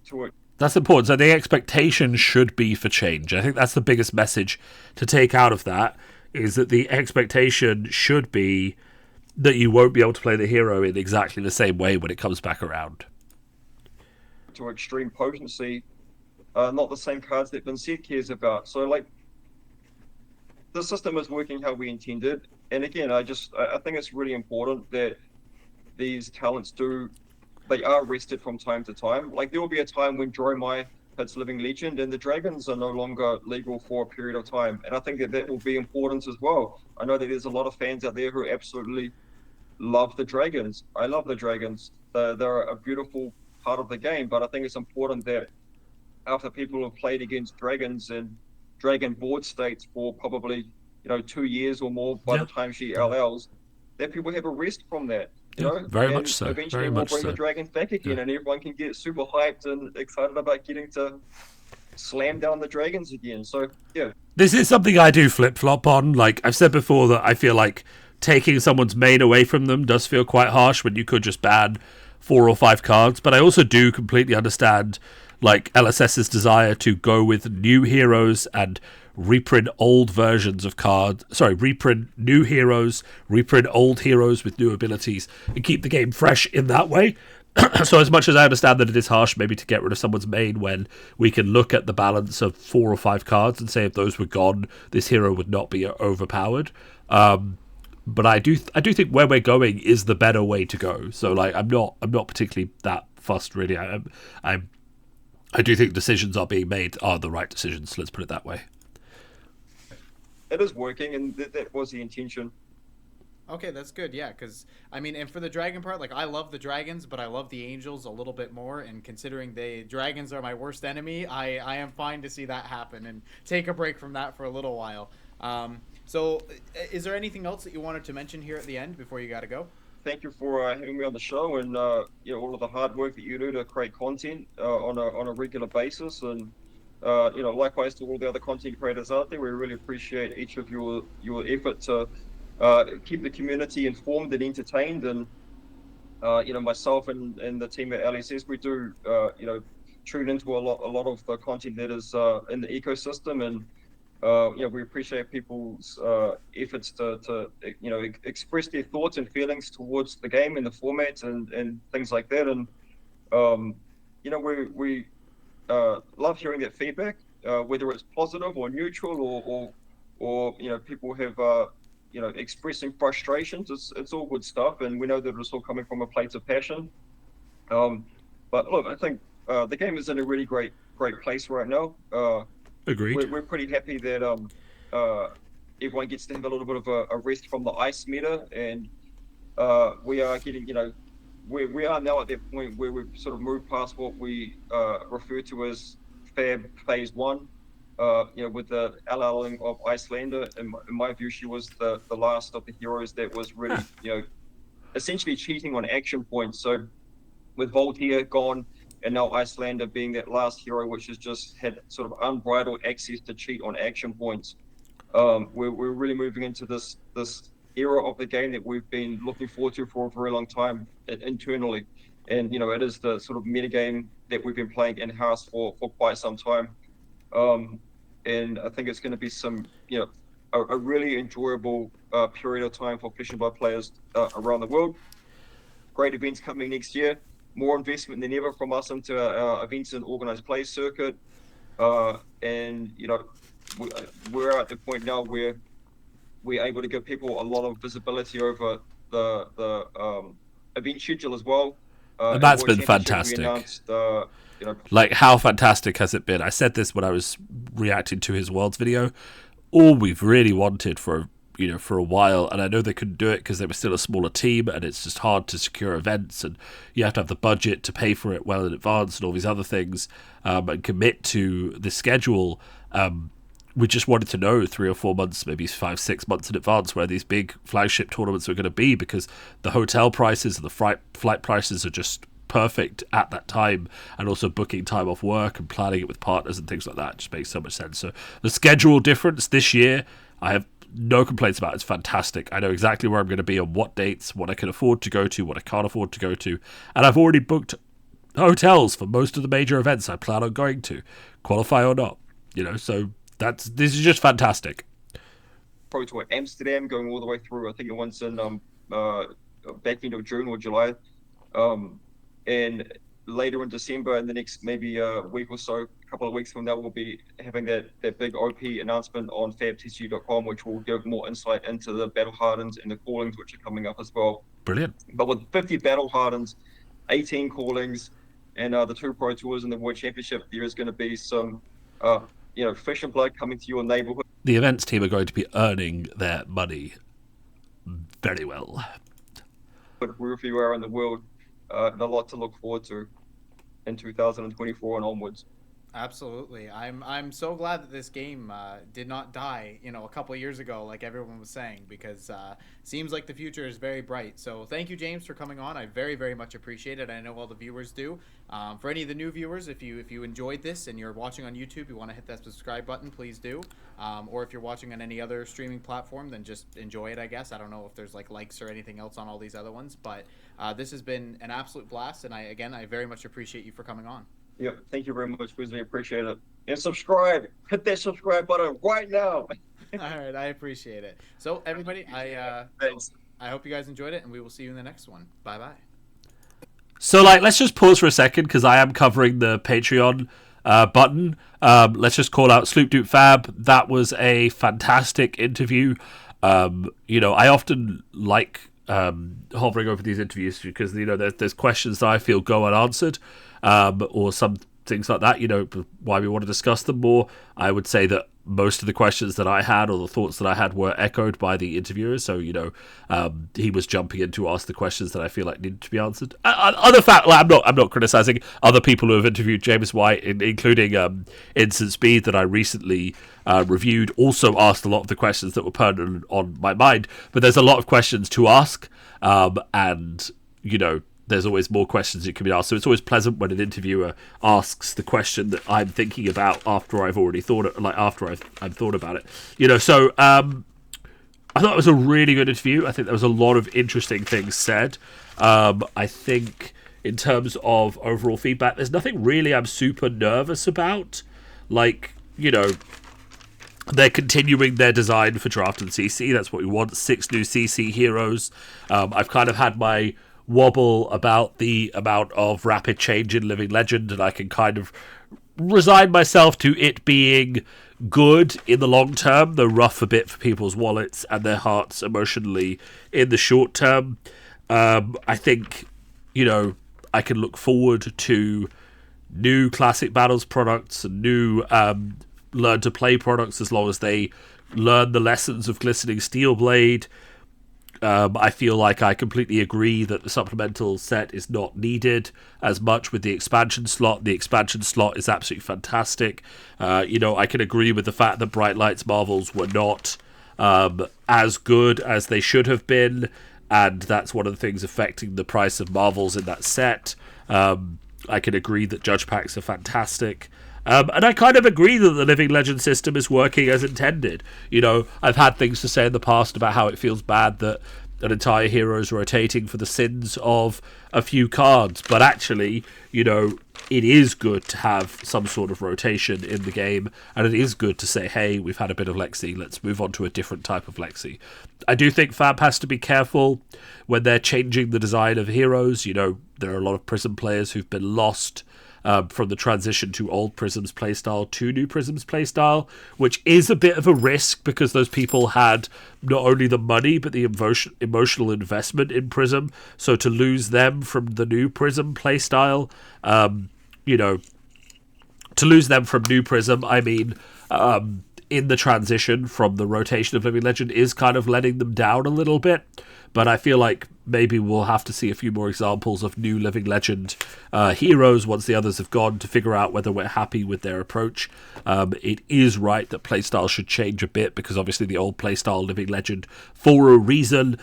to it. That's important. So the expectation should be for change. I think that's the biggest message to take out of that, is that the expectation should be that you won't be able to play the hero in exactly the same way when it comes back around. To extreme potency, not the same cards that Vincent cares about. So, like, the system is working how we intended. And again, I think it's really important that these talents they are rested from time to time. Like, there will be a time when Dromai hits Living Legend and the Dragons are no longer legal for a period of time. And I think that will be important as well. I know that there's a lot of fans out there who absolutely love the Dragons. I love the Dragons. They're a beautiful part of the game, but I think it's important that after people have played against Dragons and Dragon board states for probably 2 years or more by the time she LLs, that people have a rest from that. Very much so. Eventually Very we'll much bring so. the Dragons back again, and everyone can get super hyped and excited about getting to slam down the Dragons again. So yeah, this is something I do flip-flop on. Like I've said before, that I feel like taking someone's main away from them does feel quite harsh when you could just ban 4 or 5 cards. But I also do completely understand like LSS's desire to go with new heroes and reprint old versions of cards. Sorry, reprint new heroes, reprint old heroes with new abilities, and keep the game fresh in that way. So as much as I understand that it is harsh maybe to get rid of someone's main, when we can look at the balance of 4 or 5 cards and say if those were gone, this hero would not be overpowered. But I do think where we're going is the better way to go. So like I'm not particularly that fussed really. I do think decisions are being made are the right decisions. Let's put it that way. it is working, and that was the intention. Okay, that's good. Yeah, because I mean, and for the dragon part, like I love the dragons, but I love the angels a little bit more. And considering the dragons are my worst enemy, I am fine to see that happen and take a break from that for a little while. So, is there anything else that you wanted to mention here at the end before you got to go? Thank you for having me on the show, and all of the hard work that you do to create content on a regular basis, and likewise to all the other content creators out there. We really appreciate each of your effort to keep the community informed and entertained. And myself and the team at LSS, we do tune into a lot of the content that is in the ecosystem, and we appreciate people's efforts to express their thoughts and feelings towards the game and the format and things like that. And we love hearing that feedback, whether it's positive or neutral or people have expressing frustrations. It's all good stuff, and we know that it's all coming from a place of passion. But look, I think the game is in a really great place right now. Agreed. We're pretty happy that everyone gets to have a little bit of a rest from the ice meta, and we are getting, we are now at that point where we've sort of moved past what we refer to as Fab Phase 1, with the LLing of Icelander. In my view, she was the last of the heroes that was really, essentially cheating on action points. So with Voltaire gone, and now Icelander being that last hero which has just had sort of unbridled access to cheat on action points, we're really moving into this era of the game that we've been looking forward to for a very long time internally. And it is the sort of metagame that we've been playing in-house for quite some time. And I think it's going to be some a really enjoyable period of time for Fishing Blood players around the world. Great events coming next year. More investment than ever from us into our events and organized play circuit, and we're at the point now where we're able to give people a lot of visibility over the event schedule as well. And that's been fantastic. Like, how fantastic has it been? I said this when I was reacting to his Worlds video. All we've really wanted for a while, and I know they couldn't do it because they were still a smaller team, and it's just hard to secure events, and you have to have the budget to pay for it well in advance and all these other things, and commit to the schedule. We just wanted to know 3 or 4 months, maybe 5-6 months in advance where these big flagship tournaments are going to be, because the hotel prices and the flight prices are just perfect at that time, and also booking time off work and planning it with partners and things like that just makes so much sense. So the schedule difference this year, I have no complaints about. It's fantastic. I know exactly where I'm going to be on what dates, what I can afford to go to, what I can't afford to go to, and I've already booked hotels for most of the major events I plan on going to, qualify or not. So this is just fantastic. Pro Tour Amsterdam going all the way through. I think it once in back end of June or July, and later in December, in the next maybe week or so, a couple of weeks from now, we'll be having that big OP announcement on FABTCG.com, which will give more insight into the battle hardens and the callings, which are coming up as well. Brilliant. But with 50 battle hardens, 18 callings, and the 2 Pro Tours and the World Championship, there is going to be some fish and blood coming to your neighborhood. The events team are going to be earning their money very well. But wherever you are in the world, and a lot to look forward to in 2024 and onwards. Absolutely. I'm so glad that this game did not die, a couple of years ago, like everyone was saying, because seems like the future is very bright. So thank you, James, for coming on. I very, very much appreciate it. I know all the viewers do. For any of the new viewers, if you enjoyed this and you're watching on YouTube, you want to hit that subscribe button, please do. Or if you're watching on any other streaming platform, then just enjoy it, I guess. I don't know if there's likes or anything else on all these other ones, but this has been an absolute blast. And I very much appreciate you for coming on. Yep, thank you very much, Wesley. I appreciate it. And subscribe. Hit that subscribe button right now. All right, I appreciate it. So, everybody, Thanks. I hope you guys enjoyed it, and we will see you in the next one. Bye-bye. So, let's just pause for a second, because I am covering the Patreon button. Let's just call out Sloop Dupe Fab. That was a fantastic interview. I often like hovering over these interviews because, there's questions that I feel go unanswered. Or some things like that, why we want to discuss them more. I would say that most of the questions that I had or the thoughts that I had were echoed by the interviewers. So, he was jumping in to ask the questions that I feel like needed to be answered. I'm not criticizing other people who have interviewed James White, including Instant Speed that I recently reviewed, also asked a lot of the questions that were pertinent on my mind. But there's a lot of questions to ask, and there's always more questions that can be asked. So it's always pleasant when an interviewer asks the question that I'm thinking about after I've already thought it, after I've thought about it. So I thought it was a really good interview. I think there was a lot of interesting things said. I think in terms of overall feedback, there's nothing really I'm super nervous about. They're continuing their design for Draft and CC. That's what we want. 6 new CC heroes. I've kind of had my wobble about the amount of rapid change in Living Legend, and I can kind of resign myself to it being good in the long term, though rough a bit for people's wallets and their hearts emotionally in the short term. I think, I can look forward to new Classic Battles products and new Learn to Play products as long as they learn the lessons of Glistening Steelblade. I feel like I completely agree that the supplemental set is not needed as much with the expansion slot. The expansion slot is absolutely fantastic. I can agree with the fact that Bright Lights Marvels were not as good as they should have been, and that's one of the things affecting the price of Marvels in that set. I can agree that Judge Packs are fantastic. And I kind of agree that the Living Legend system is working as intended. I've had things to say in the past about how it feels bad that an entire hero is rotating for the sins of a few cards. But actually, it is good to have some sort of rotation in the game. And it is good to say, hey, we've had a bit of Lexi. Let's move on to a different type of Lexi. I do think Fab has to be careful when they're changing the design of heroes. There are a lot of Prism players who've been lost from the transition to old Prism's playstyle to new Prism's playstyle, which is a bit of a risk because those people had not only the money but the emotional investment in Prism. So to lose them from the new Prism playstyle, to lose them from new Prism, in the transition from the rotation of Living Legend is kind of letting them down a little bit. But I feel like maybe we'll have to see a few more examples of new Living Legend heroes once the others have gone to figure out whether we're happy with their approach. It is right that playstyle should change a bit because obviously the old playstyle Living Legend for a reason.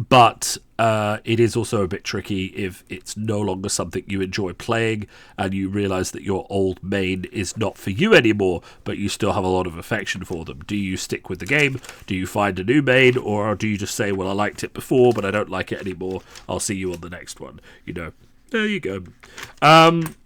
But it is also a bit tricky if it's no longer something you enjoy playing and you realise that your old main is not for you anymore, but you still have a lot of affection for them. Do you stick with the game? Do you find a new main? Or do you just say, well, I liked it before, but I don't like it anymore. I'll see you on the next one, There you go. It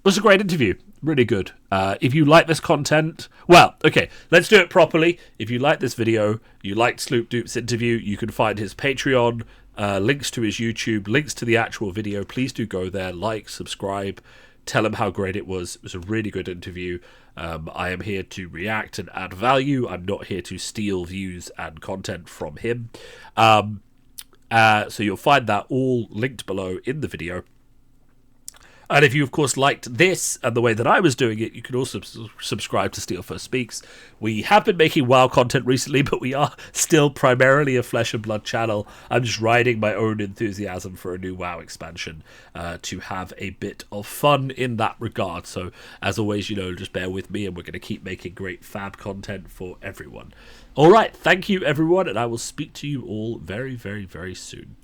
was a great interview. Really good. If you like this content, well, okay, let's do it properly. If you like this video, you liked Sloop Dupe's interview, you can find his Patreon, links to his YouTube, links to the actual video. Please do go there, like, subscribe, tell him how great it was. It was a really good interview. I am here to react and add value. I'm not here to steal views and content from him. So you'll find that all linked below in the video. And if you, of course, liked this and the way that I was doing it, you can also subscribe to Steelfur Speaks. We have been making WoW content recently, but we are still primarily a Flesh and Blood channel. I'm just riding my own enthusiasm for a new WoW expansion to have a bit of fun in that regard. So, as always, just bear with me, and we're going to keep making great Fab content for everyone. All right, thank you, everyone, and I will speak to you all very, very, very soon.